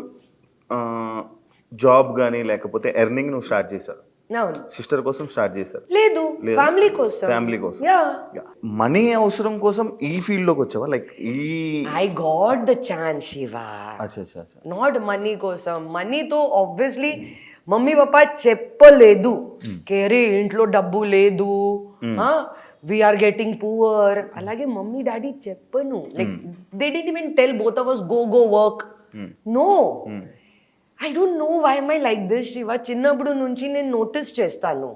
job కానీ లేకపోతే earning నువ్వు start చేశారు. అవును. Sister కోసం start చేశారు. లేదు, లేదు. ఫ్యామిలీ కోసం. ఫ్యామిలీ కోసం. యా, మనీ అవసరం కోసం ఈ ఫీల్డ్ లోకి వచ్చావా, లైక్ ఈ I got the chance Shiva. అచ్చా అచ్చా అచ్చా. నాట్ మనీ కోసం. మనీతో ఆబ్వియస్లీ మమ్మీ పాప చెప్పలేదు కేరే ఇంట్లో డబ్బు లేదు, వీఆర్ గెటింగ్ పువర్. అలాగే మమ్మీ డాడీ చెప్పను. Like they did even tell both of us go work. No, I don't know why my like this Shiva. చిన్నప్పుడు నుంచి నేను నోటీస్ చేస్తాను,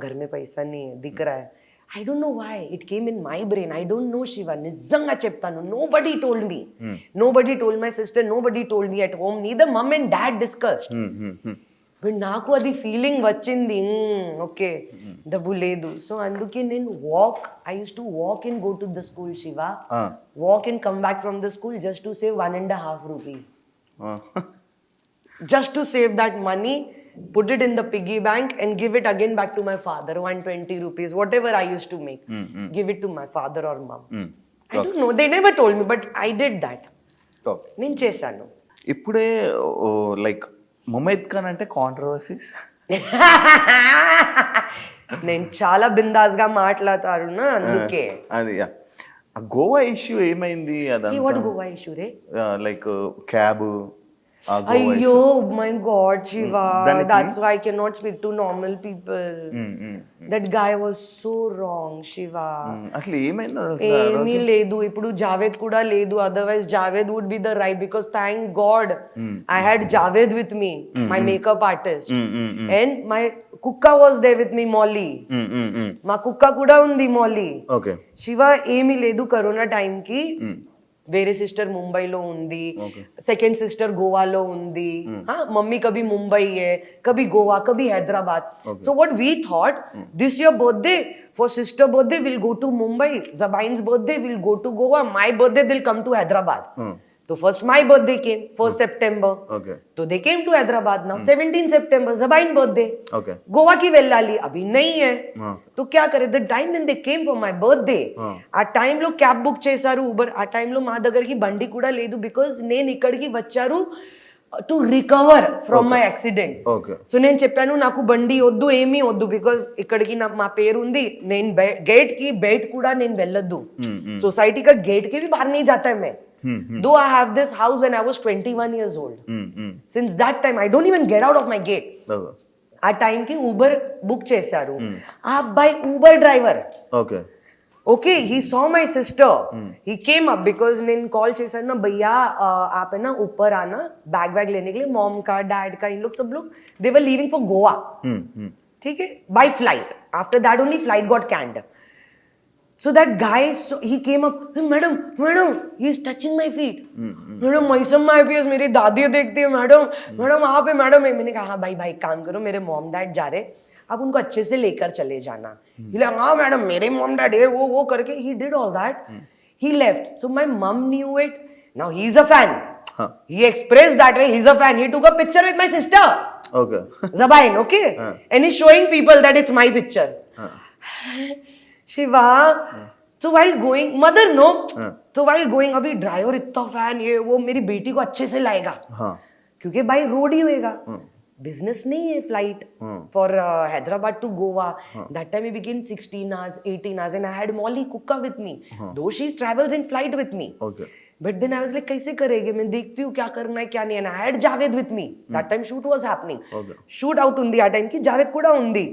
घर में पैसा नहीं है दिख रहा है. I don't know why it came in my brain. I don't know Shiva, నిజంగా చెప్తాను. Nobody told me. Nobody told my sister. Nobody told me at home. Neither mom and dad discussed. But నాకు అది ఫీలింగ్ వచ్చింది, okay డబ్బు లేదు. So అందుకే నేను I use to walk and go to the school Shiva. Walk and come back from the school just to save 1.5 rupee. Just to save that money, put it in the piggy bank and give it again back to my father. 120 rupees, whatever I used to make, give it to my father or mom. I don't know, they never told me, but I did that. నేను చేశాను. ఇప్పుడే like Mumaith Khan అంటే controversies. నేను చాలా బిందాస్గా మాట్లాడతారు నా, అందుకే. అది ఆ గోవా ఇష్యూ ఏమైంది? వాట్ గోవా ఇష్యూ రే? Like cab. అయ్యో my god Shiva, that's why I cannot speak to normal people. That guy was so wrong Shiva. అసలు ఏమైంది? ఏమీ లేదు, ఇప్పుడు జావేద్ కూడా లేదు. Otherwise Javed would be the right, because thank God I had Javed with me, my makeup artist, and my కుక్క was they with me, Molly. మా కుక్క కూడా ఉంది Molly. శివ ఏమీ లేదు. కరోనా టైంకి వేరే సిస్టర్ ముంబైలో ఉంది, సెకండ్ సిస్టర్ గోవాలో ఉంది. మమ్మీ కभी मुंबई है, कभी गोवा, कभी Hyderabad. So what we thought, this year birthday for sister birthday we'll go to Mumbai, Zabain's birthday we'll go to Goa, my birthday they'll come to Hyderabad. So first my birthday came, 1st September. So they came to Hyderabad. Now 17 September Zabain birthday. Goa की వెళ్ళాలి, అभी नहीं है. तो क्या करे, the time when they came for my birthday, ఆ time లో cab book చేశారు ఉబర్. ఆ time లో మా దగ్గరికి బండి కూడా లేదు, బికాజ్ నేను ఇక్కడికి వచ్చారు to recover from my accident. So నేను చెప్పాను నాకు బండి వద్దు, ఏమీ వద్దు, బికాజ్ ఇక్కడికి మా పేరు ఉంది. నేను గేట్ కి బయట కూడా నేను వెళ్ళొద్దు, సొసైటీ का गेट के भी बाहर नहीं जाता है मैं. Though I have this house when I was 21 years old. Since that time I don't even get out of my gate. ఆ టైం కి ఊబర్ బుక్ చేశారు. ఆ అబ్బాయి Uber driver. Okay, he saw my sister. He came up because నేను call చేశాను ना, भैया आप है ना ऊपर आना बैग वैग लेने के लिए. मॉम का, डैड का, इन लोग सब लोग they were leaving for Goa. ठीक है, by flight. After that only flight got canned. So that guy, he came up, hey, madam, he is touching my feet. Madam, Maisam IPS मेरी दादी देखती है, मैडम आप है मैडम. मैंने कहा हाँ भाई काम करो, मेरे मॉम डैड जा रहे, आप उनको अच्छे से लेकर चले जाना. हाँ मैडम मेरे मॉम डैड है, वो करके he did all that. He left. So my mom knew it. Now he is a fan. He expressed that way, he's a fan. He took a picture with my sister. Zabain, okay? And he's showing people that it's my picture. Shiva, so while going, mother no, so while going, अभी driver इतना fan, ये वो मेरी बेटी को अच्छे से लाएगा, क्योंकि बाई रोड ही होएगा. बिजनेस नहीं है flight for Hyderabad to Goa. That time we begin 16 hours, 18 hours, and I had Molly Kukka with me. Though she travels in flight with me. But then I was like, कैसे करेंगे, मैं देखती हूँ क्या करना है क्या नहीं. And I had Javed with me. That time shoot was happening. Shoot out उन्दी आ टाइम की, Javed कुड़ा उन्दी.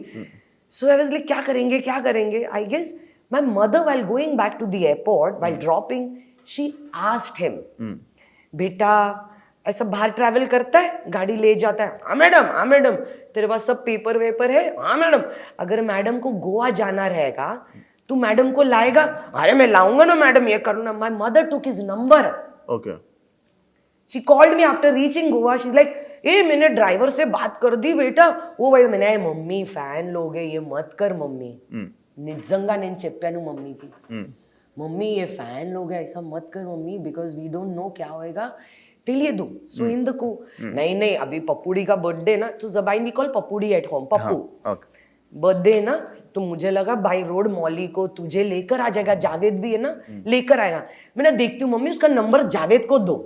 So I was like, क्या करेंगे? I guess my mother, while going back to the airport, while dropping, she asked him, बेटा ऐसा बाहर travel करता है, गाड़ी ले जाता है? हाँ मैडम, तेरे पास सब पेपर वेपर है? हाँ मैडम. अगर मैडम को गोवा जाना रहेगा तू मैडम को लाएगा? अरे मैं लाऊंगा ना मैडम, ये करूँ ना. My mother took his number. She called me after reaching Goa. She's like, ए मैंने ड्राइवर से बात कर दी बेटा, वो भाई मैंने मम्मी फैन लोग है, ये मत कर मम्मी. నిజంగా నేను చెప్పాను మమ్మీకి, మమ్మీ ये फैन लोग है, ऐसा मत कर mummy, because we don't know क्या होएगा, తెలియదు. సో ఎందుకు? नहीं अभी पप्पूड़ी का बर्थडे ना, तो ज़बाइन we call Pappudi at home, Pappu birthday ना, तो मुझे लगा बाई रोड मौली को तुझे लेकर आ जाएगा, जावेद भी है ना लेकर आएगा. मैंने देखती हूँ मम्मी उसका नंबर जावेद को दो.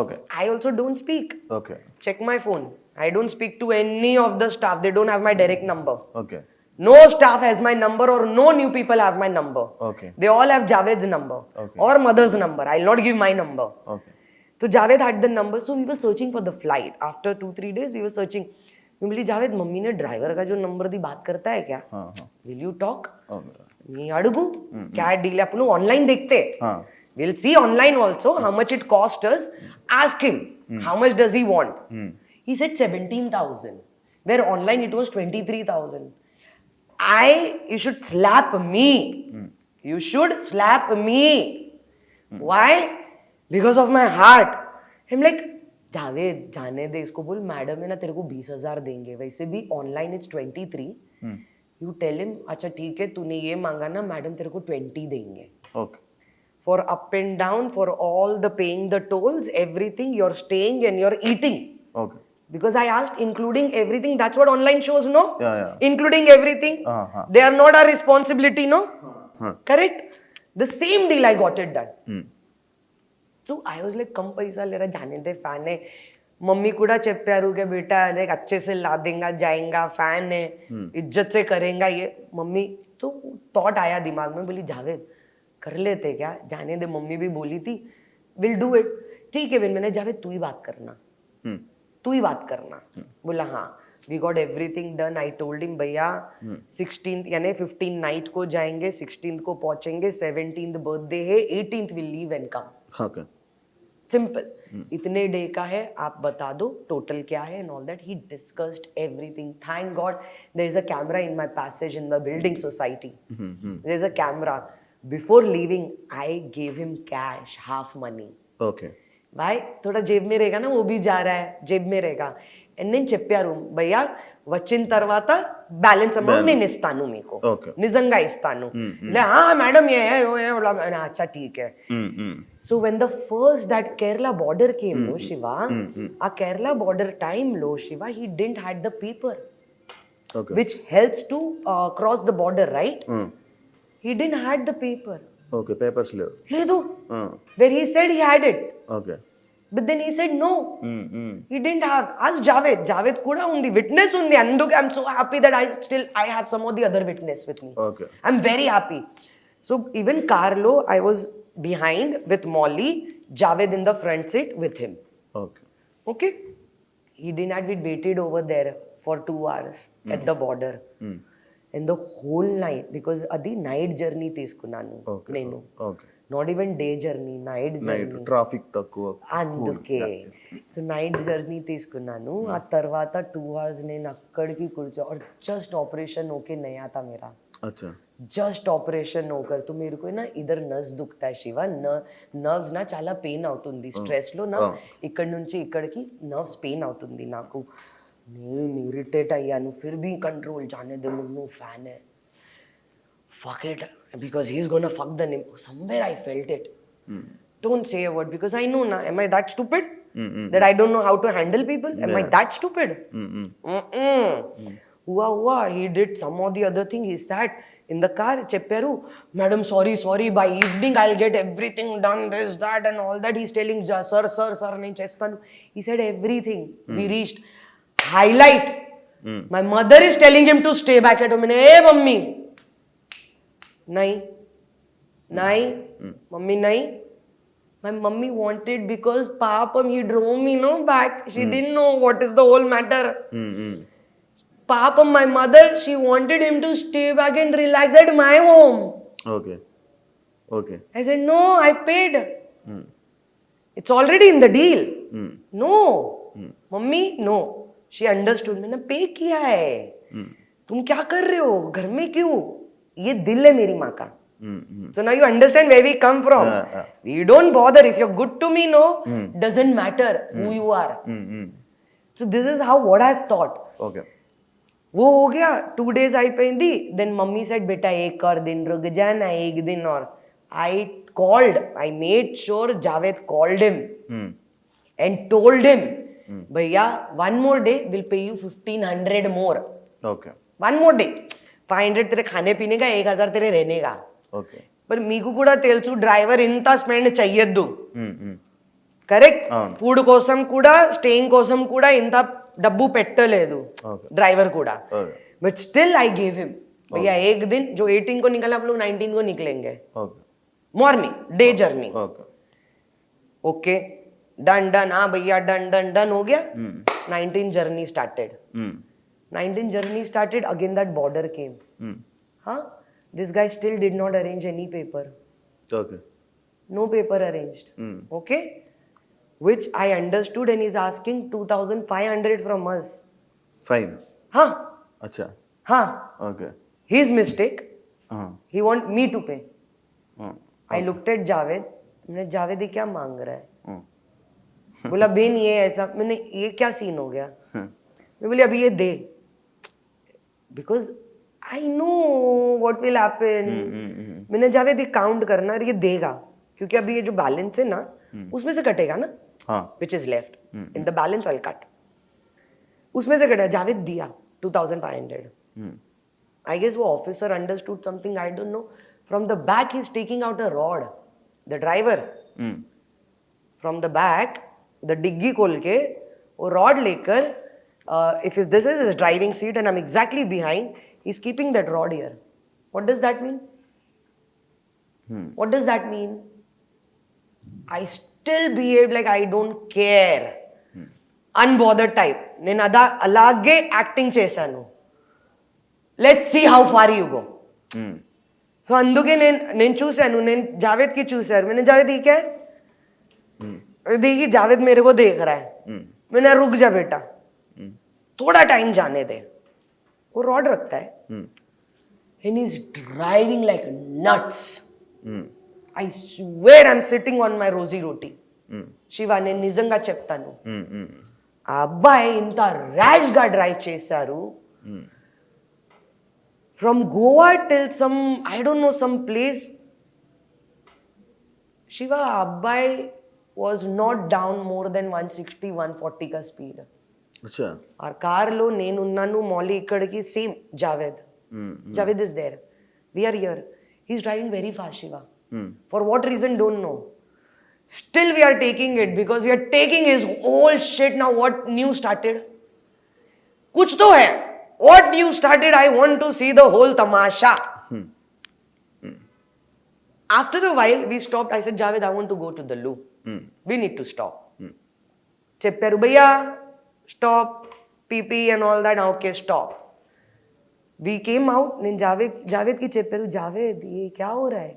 Okay I also don't speak. Okay Check my phone. I don't speak to any of the staff. They don't have my direct number. Okay No staff has my number or no new people have my number. Okay They all have Javed's number Okay. or mother's number. I'll not give my number. Okay So Javed had the number. So we were searching for the flight. After 2-3 days, we were searching. मैं बोली Javed mummy ने driver का जो number दी बात करता है क्या? हाँ हाँ Will you talk? ఓకే नहीं अड़गू क्या डील है अपन ऑनलाइन देखते हाँ we'll see online also how much it cost us. Ask him how much does he want. He said 17,000 where online it was 23,000. You should slap me. You should slap me. Why? Because of my heart. I'm like Javed जाने दे इसको बोल madam है ना तेरे को 20,000 देंगे वैसे भी online it's 23. You tell him अच्छा ठीक है तूने ये मांगा ना मैडम तेरे को 20 देंगे. Okay For up and down, for all the paying the tolls, everything, you're staying and you're eating. Okay Because I asked, including everything, that's what online shows, no? Yeah. Including everything. Uh-huh. They are not our responsibility, no? Huh. Correct? The same deal I got it done. Hmm. So I was like, कम पैसा ले रहा जाने दे fan है mummy కూడా చెప్పారు कि बेटा देख अच्छे से ला देगा जाएगा फैन है इज्जत से करेगा ये मम्मी तो थॉट आया दिमाग में बोली जावेद कर लेते क्या जाने दे मम्मी भी बोली थी विल डू इट ठीक है मैंने जावेद तू ही बात करना तू ही बात करना बोला हाँ we got everything done I told him भैया 16th यानी 15 नाइट को जाएंगे 16th को पहुंचेंगे 17th बर्थडे है 18th will leave and come okay simple इतने डे का है आप बता दो टोटल क्या है and all that he discussed everything thank God there is a camera in my passage in the building society there is a camera before leaving I gave him cash half money okay भाई थोड़ा जेब में रहेगा ना वो भी जा रहा है जेब में रहेगा అండ్ నేను చెప్పారు భయ్యా వచ్చిన తర్వాత బ్యాలెన్స్ అమౌంట్ నేను ఇస్తాను మీకు ఓకే నిజంగా ఇస్తాను మేడం అచ్చా ఠీక్ है So when the first that Kerala border came, no Shiva, a Kerala border time, lo Shiva, he didn't had the paper, okay which helps to cross the border, right? He didn't had the paper. Okay papers లేవు Ledu, where he said he had it, okay but then he said no, he didn't have. Ask Javed. Javed kuda undi witness undi. Anduke I'm so happy that I have some of the other witness with me. Okay I'm very happy. So even Carlo, I was behind with Molly, Javed in the front seat with him. Okay Okay? He didn't have it waited over there for 2 hours at the border. And the whole night, because adi night journey తీసుకున్నాను నేను. Okay Not even day journey, night night journey. Traffic తక్కువ అందుకే so night journey తీసుకున్నాను ఆ తర్వాత 2 hours నేను అక్కడికి కూర్చో और जस्ट ऑपरेशन होके नहीं आता मेरा అచ్చా జస్ట్ ఆపరేషన్ होकर तो मेरे को ना इधर नस दुखता है शिवा నర్వ్స్ నా చాలా పెయిన్ అవుతుంది స్ట్రెస్ లో నా ఇక్కడ నుంచి ఇక్కడికి నర్వ్స్ పెయిన్ అవుతుంది నాకు నేను ఇరిటేట్ అయ్యాను फिर भी कंट्रोल जाने दे मुन्नू फैन है fuck it because he's going to fuck the name somewhere I felt it don't say a word because I know na am I that stupid that I don't know how to handle people am I that stupid Hua, he did some of the other thing. He sat in the car. Chepperu, madam, sorry. By evening, I'll get everything done, this, that, and all that. He's telling, sir, nain chestanu. He said everything. We reached. Highlight. My mother is telling him to stay back at home. Hey, mummy. Nahi. Mummy, nahi. My mummy wanted because Papam, he drove me, back. She didn't know what is the whole matter. Papam, my mother, she wanted him to stay back and relax at my home. Okay okay I said, no, I've paid. It's already in the deal. No. Mummy, no. She understood. मैंने पे किया है. तुम क्या कर रहे हो? घर में क्यों? ये दिल है मेरी माँ का. So now you understand where we come from. We don't bother. If you're good to me, no, doesn't matter who you are. So this is how what I've thought. Okay वो हो गया 2 days అయిపోయింది then mummy said बेटा एक और दिन रुक जाना एक दिन और I made sure Javed called him and told him भैया one more day will pay you 1,500 more okay one more day 500 तेरे खाने पीने का 1,000 तेरे रहने का ఓకే पर మీకు కూడా తెలుసు డ్రైవర్ ఇంత స్పెండ్ చెయ్యొద్దు కరెక్ట్. అవును. ఫుడ్ కోసం కూడా స్టేయింగ్ కోసం కూడా ఇంత డబ్బు పెట్టలేదు Okay. ड्राइवर కూడా. Okay. But still I gave him, भैया एक दिन जो 18 को निकला हम लोग 19 को निकलेंगे, okay morning day journey. Okay okay done done, हाँ भैया डन डन डन हो गया. 19 journey started. 19 journey started, again that border came. Huh? This guy still did not arrange any paper. Okay No paper arranged. Okay? Which I understood, and he's asking 2,500 from us. Fine Huh? అచ్చా Huh? Okay His mistake. He want me to pay. I looked at Javed. मैंने जावेद ये क्या मांग रहा है? बोला Ben ये ऐसा. मैंने ये क्या सीन हो गया? मैं बोली अभी ये दे. Because I know what will happen. मैंने जावेद ये काउंट करना और ये देगा, क्योंकि अभी ये जो बैलेंस है ना उसमें से कटेगा ना, which is left in the balance I'll cut. उसमें से कटा. जावेद दिया 2,500. I guess वो officer understood something, I don't know. From the back he's taking out a rod. The driver from the back, the डिग्गी खोल के वो rod लेकर, if this is his driving seat and I'm exactly behind, he's keeping that rod here. What does that mean? What does that mean? I still behaved like I don't care. Unbothered type. నేను అలాగే acting చేశాను. Let's see how far you go. So అందుకే నేను చూశాను, నేను జావేద్కి చూశాను. मैंने जावेद ये क्या है? देखिए जावेद मेरे को देख रहा है. मैंने रुक जा बेटा, थोड़ा टाइम जाने दे. वो रॉड रखता है and he's driving like nuts. I swear I'm sitting on my rosy roti. Shiva నేను నిజంగా చెప్తాను, ఆ అబ్బాయి ఇంత ర్యాష్ గా డ్రైవ్ చేశారు. From Goa till some I don't no some place. Shiva ఆ అబ్బాయి was not down more than 160 140 కా స్పీడ్. అచ్చా ఆ కార్లో నేనున్నాను, మౌలి ఇక్కడికి, same Javed. Javed is there, we're here. He's driving very fast Shiva. For what reason don't know. Still we are taking it because we are taking his whole shit. Now what new started? Kuch to hai. What new started? I want to see the whole tamasha. After a while we stopped. I said, Javed, I want to go to the loo. We need to stop. Chepparu bhaiya, stop, pee and all that. Okay, stop. We came out. Then Javed ki chepparu, Javed, ye kya ho raha hai?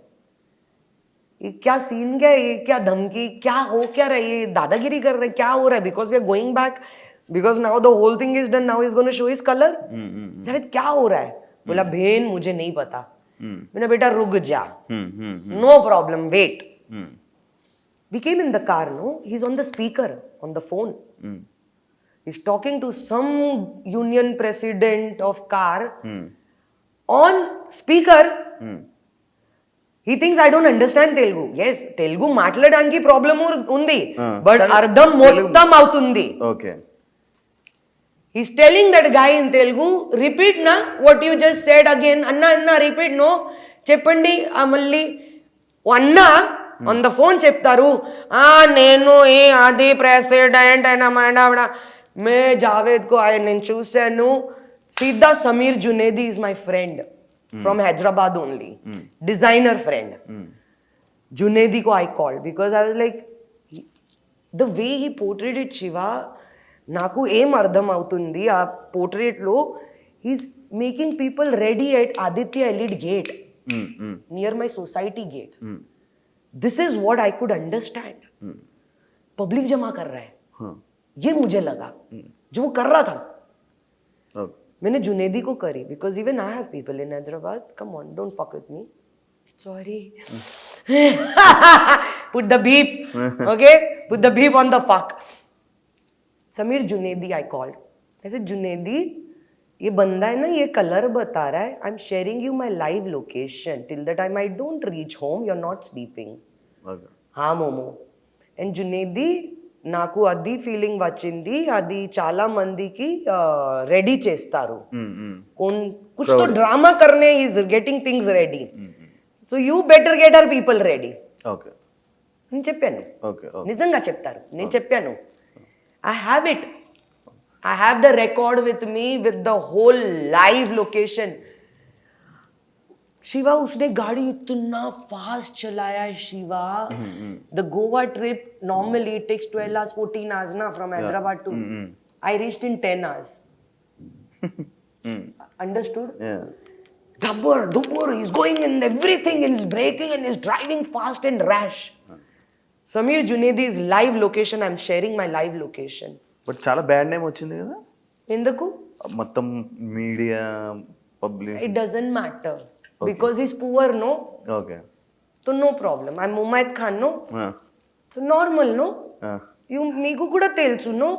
ये क्या scene क्या है? ये क्या धमकी? क्या हो क्या रहा है? ये दादागिरी कर रहे हैं? क्या हो रहा है? Because we are going back, because now the whole thing is done, now is gonna show his colour. Javed क्या हो रहा है? बोला बहन मुझे नहीं पता. मैंने बेटा रुक जा, no problem, wait. We came in the car, no, he is on the speaker on the phone. He is talking to some union president of car on speaker. He thinks I don't understand Telugu. Yes, Telugu మాట్లాడడానికి problem ఉంది, but అర్థం మొత్తం అవుతుంది. Okay. He's telling that guy in Telugu, repeat na what you just said again. అన్నా repeat, no, చెప్పండి మళ్ళీ. అన్న on the phone చెప్తారు, నేను ఏ అది ప్రెసిడెంట్ అయినా మేడం. మే జావేద్ కో నేను చూశాను సీదా. Sameer జునేది is my friend. From Hyderabad only. Designer friend. Junaidi ko I called because I was like, the way he portrayed it, Shiva, naku em ardham avutundi aa portrait lo. He's making people ready at Aditya Elite Gate, near my society gate. This is what I could understand. Public जमा कर रहा है, ये मुझे लगा जो वो कर रहा था. मैंने जुनेदी को करी because even I have people in Hyderabad. Come on, don't fuck with me. Sorry. Put the beep. Okay? Put the beep on the fuck. Sameer Junaidi I called. I said, Junaidi, ये बंदा है ना, ये colour बता रहा है. I'm sharing you my live location. Till the time I don't reach home, you're not sleeping. Okay. हाँ momo. And Junaidi, నాకు అది ఫీలింగ్ వచ్చింది, అది చాలా మందికి రెడీ చేస్తారు. కుछ तो ड्रामा करने is getting things ready. So you better get our people ready. Okay. నేను చెప్పాను, ఓకే ఓకే నిజంగా చెప్తారు. నేను చెప్పాను, I have it, I have the record with me with the whole live location. Shiva उसने गाड़ी इतना फास्ट चलाया है Shiva. The Goa trip normally it takes 12 hours 14 hours na from Hyderabad to I reached in 10 hours. Understood? Yeah. Dubur, he's going in everything and he's braking and he's driving fast and rash. Samir Junedi's live location, I'm sharing my live location. But చాలా bad name వచ్చింది కదా Endaku? మొత్తం media public. It doesn't matter. Because he's poor, no? Okay So no problem. I'm Mumayyad Khan, no? So normal, no? మీకు కూడా తెలుసు, no?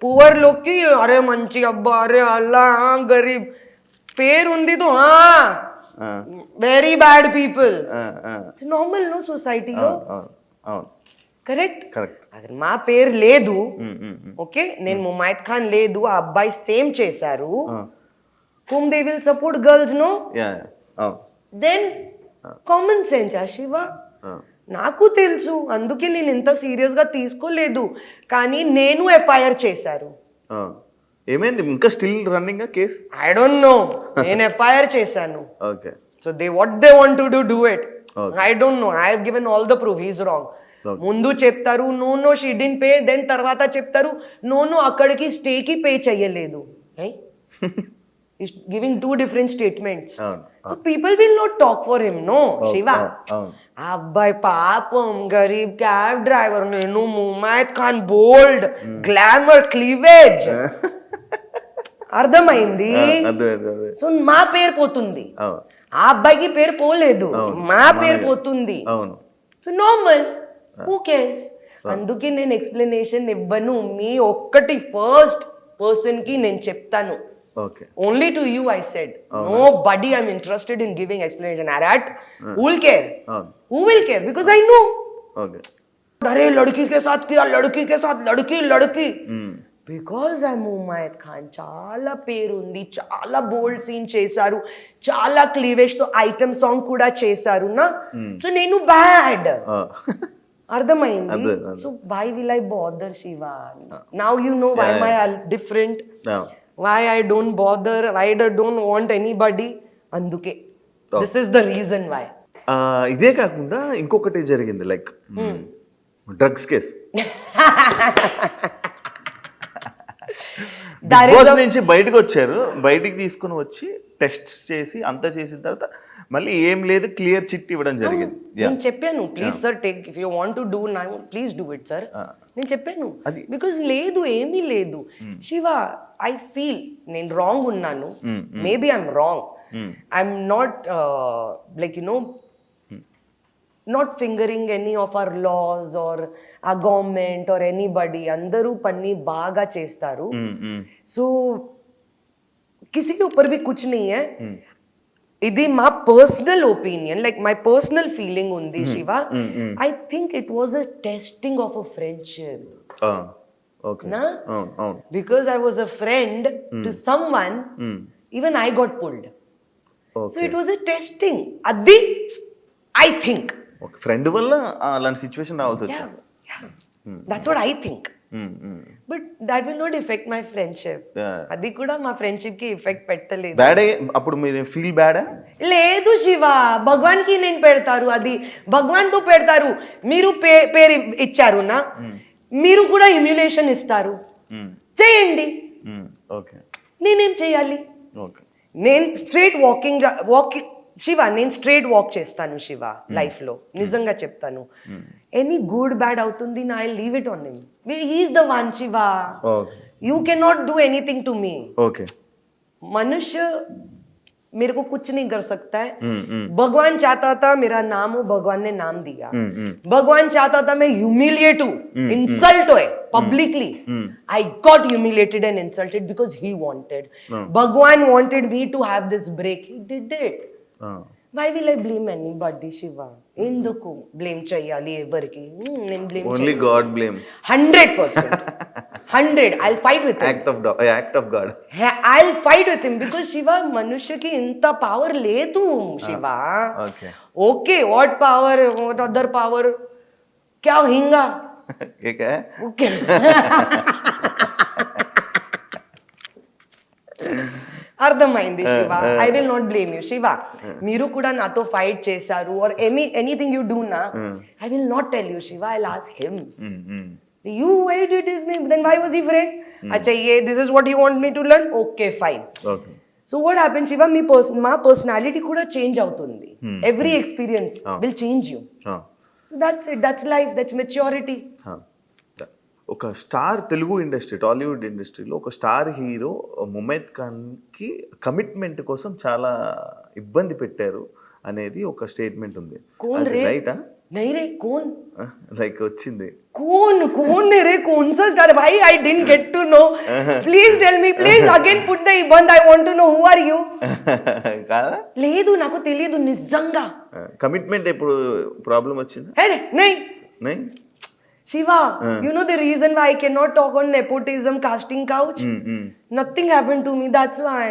Poor లోకి అరే మంచి అబ్బా అరే అల్లా గరీబ్ పేరు ఉంది తో very bad people. It's normal, no? సొసైటీలో కరెక్ట్. అక్కడ మా పేరు లేదు, ఓకే, నేను ముమాయిద్ ఖాన్ లేదు, ఆ అబ్బాయి సేమ్ చేశారు, whom they will support girls, no? Then common sense ఆ శివ. నాకు తెలుసు, అందుకే నేను ఇంత సీరియస్ గా తీసుకోలేదు. కానీ నేను ఎఫ్ఐఆర్ చేశారు. ఏమైంది ఇంకా still running case? I don't know. నేను ఎఫ్ఐఆర్ చేశాను. Okay so they what they want to do it. I don't know. I have given all the proof. He's wrong. ముందు చెప్తారు no no she didn't pay, then తర్వాత చెప్తారు no no అక్కడికి స్టేకి pay చేయలేదు. Giving two different statements. So people will not talk for him, no Shiva. అబ్బాయి పాపం గరీబ్ క్యాబ్ డ్రైవర్, నేను ముమాయిద్ ఖాన్ బోల్డ్ గ్లామర్ క్లీవేజ్. అర్థమైంది? సో మా పేరు పోతుంది, ఆ అబ్బాయికి పేరు పోలేదు, మా పేరు పోతుంది. So normal, who cares? అందుకే నేను ఎక్స్ప్లెనేషన్ ఇవ్వను. మీ ఒక్కటి ఫస్ట్ పర్సన్ కి నేను చెప్తాను. Okay. Only to you I said. Nobody I'm interested in giving explanation. Arat, who will care? Who will care? Because I know. Okay. अरे लड़की के साथ किया, लड़की के साथ लड़की. Because I'm Mumayyad Khan. చాలా పేరు ఉంది, చాలా బోల్డ్ సీన్ చేశారు, చాలా క్లీవేజ్ తో ఐటమ్ సాంగ్ కూడా చేశారు నా. సో నేను బ్యాడ్. అర్థమైంది? So why will I bother Shiva? Now you know why am I different. Why I don't bother, why I don't want anybody. అందుకే this is the reason why. ఇదే కాకుండా ఇంకొకటి జరిగింది, లైక్ డ్రగ్స్ కేసు. నుంచి బయటకు వచ్చారు, బయటికి తీసుకుని వచ్చి టెస్ట్స్ చేసి అంతా చేసిన తర్వాత మళ్ళీ ఏం లేదు క్లియర్ చిట్ ఇవ్వడం జరిగింది. నేను చెప్పాను please sir take, if you want to do now please do it sir. నేను చెప్పాను బికాజ్ లేదు, ఏమీ లేదు శివ. ఐ ఫీల్ నేను రాంగ్ ఉన్నాను, maybe I'm wrong. I'm not like you know not fingering any of our laws or our government or anybody. అందరూ పని బాగా చేస్తారు. సో किसी के ऊपर भी कुछ नहीं है. ఇది మా personal opinion, like my personal feeling ఉంది Shiva. I think it was a testing of a friendship. నా because I was a friend to someone, even I got pulled. So it was a testing. అది I think friend వల్ల అలాంటి situation రావాల్సి వచ్చింది. That's what I think. But that will not affect my friendship. అది కూడా మా friendship కి effect పెట్టలేదు. అప్పుడు మీరు ఫీల్ బ్యాడ్? లేదు శివ, భగవాన్ కి నేను పెడతారు, అది భగవాన్ తో పెడతారు. మీరు పేరు ఇచ్చారు నా, మీరు కూడా ఇమ్యులేషన్ ఇస్తారు, చేయండి. నేనేం చేయాలి? నేను స్ట్రైట్ వాకింగ్ శివ, నేను స్ట్రైట్ వాక్ చేస్తాను శివ లైఫ్ లో. నిజంగా చెప్తాను, ఎనీ గుడ్ బ్యాడ్ అవుతుంది నా, I leave it on him. He is the one Shiva. You can not do anything to me. मनुष्य मेरे को कुछ नहीं कर सकता है. भगवान चाहता था मेरा नाम हो, भगवान ने नाम दिया. भगवान चाहता था मैं ह्यूमिलिएट हूं, इंसल्ट होए publicly. I got humiliated and insulted because he wanted. Bhagwan wanted me to have this break. He did it. Why will I blame anybody, Shiva? ఎందుకు బ్లేమ్ చేయాలి ఎవరికి? నేను blame only God blame. 100%. 100. I'll fight with him. Act of God. I'll fight with him because Shiva, మనుష్యకి ఇంత power లేదు Shiva. Okay, what power, what other power? क्या हिंगा ठीक है ఓకే అర్థమైంది Shiva I will not blame you Shiva మీరు కూడా నాతో ఫైట్ చేశారు ఆర్ ఎనీథింగ్ యూ డూ నా I will not tell you Shiva I ask him you why did this me then why was he friend acha ye this is what you want me to learn okay fine okay so what happened shiva my personality kuda change avutundi every experience will change you so that's it that's life that's maturity ఒక star Telugu industry Tollywood ఇండస్ట్రీలో ఒక star hero Mumaith ఖాన్కి commitment కోసం చాలా ఇబ్బంది పెట్టారు అనేది ఒక statement ఉంది कौन रे రైటా नहीं रे कौन లైక్ వచ్చింది कौन है रे कौन सा स्टार भाई I didn't get to know please tell me please again put the iband I want to know who are you కాదా లేదు నాకు తెలియదు నిజంగా కమిట్మెంట్ ఎప్పుడు ప్రాబ్లం వచ్చింది హే नहीं నై Shiva, you know the reason why I cannot talk on nepotism casting couch? Nothing happened to me, that's why.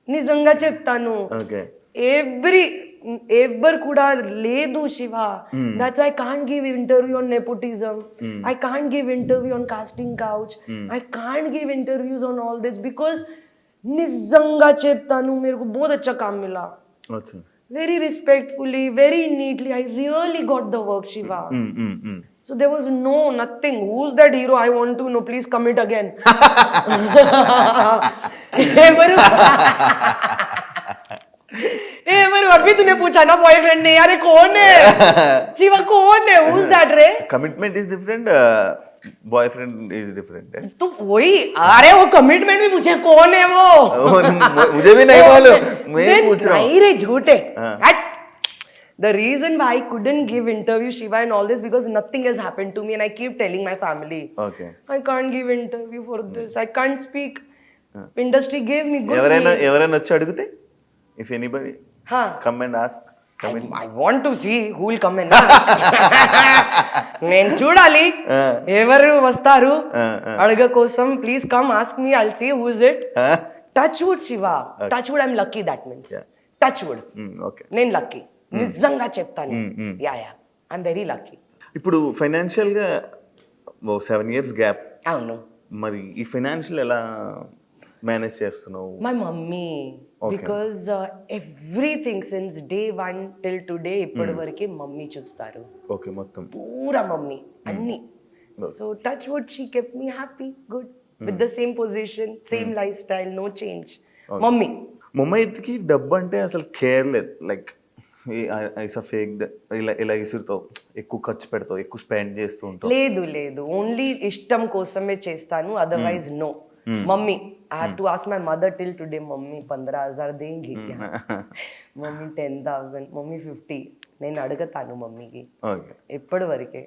నిజంగా చెప్తాను ఓకే ఎవరు కూడా లేదు Shiva that's I can't give interview on nepotism I can't give interview on casting couch I can't give interviews on all this because నిజంగా చెప్తాను मेरे को बहुत अच्छा काम मिला అచ్చా very respectfully very neatly I really got the work Shiva so there was nothing who's that hero I want to know please commit again मरू अभी तूने पूछा ना बॉयफ्रेंड ने अरे कौन है शिवा कौन है who's that रे commitment is different boyfriend is different है तो वही अरे वो कमिटमेंट भी पूछे कौन है वो मुझे भी नहीं मालूम मैं पूछ रहा हूँ नहीं रे झूठे The reason why I couldn't give interview Shiva and all this because nothing has happened to me and I keep telling my family okay I can't give interview for this I can't speak industry gave me good ఎవరైనా వచ్చి అడిగితే if anybody huh come and ask I want to see who will come and ask నేను చూడాలి ఎవరు వస్తారు అడగ కోసం please come ask me I'll see who is it touch wood Shiva touch wood I'm lucky that means touch wood okay నేను lucky నిజంగా చెప్తాను yeah I'm very lucky ఇప్పుడు ఫైనాన్షియల్ గా 7 years గ్యాప్ అవును మరి ఈ ఫైనాన్షియల్ ఎలా మేనేజ్ చేస్తున్నావు my mummy because everything since day 1 till today ఇప్పటి వరకే మమ్మీ చూస్తారు ఓకే మొత్తం పూరా మమ్మీ అన్ని so touch wood she kept me happy good with the same position same lifestyle no change mummy ముమైత్కి డబ్బు అంటే అసలు కేర్ లేదు లైక్ ఐసా ఫేక్ ఇలా ఇసురుతావు ఎక్కువ ఖర్చు పెడతావు ఎక్కువ స్పెండ్ చేస్తూ ఉంటావు లేదు ఓన్లీ ఇష్టం కోసమే చేస్తాను otherwise no mummy I have to ask my mother till today mummy 15,000 देंगी क्या మమ్మీ 10,000 మమ్మీ 50 నేను అడుగుతాను మమ్మీకి ఓకే ఎప్పటి వరకే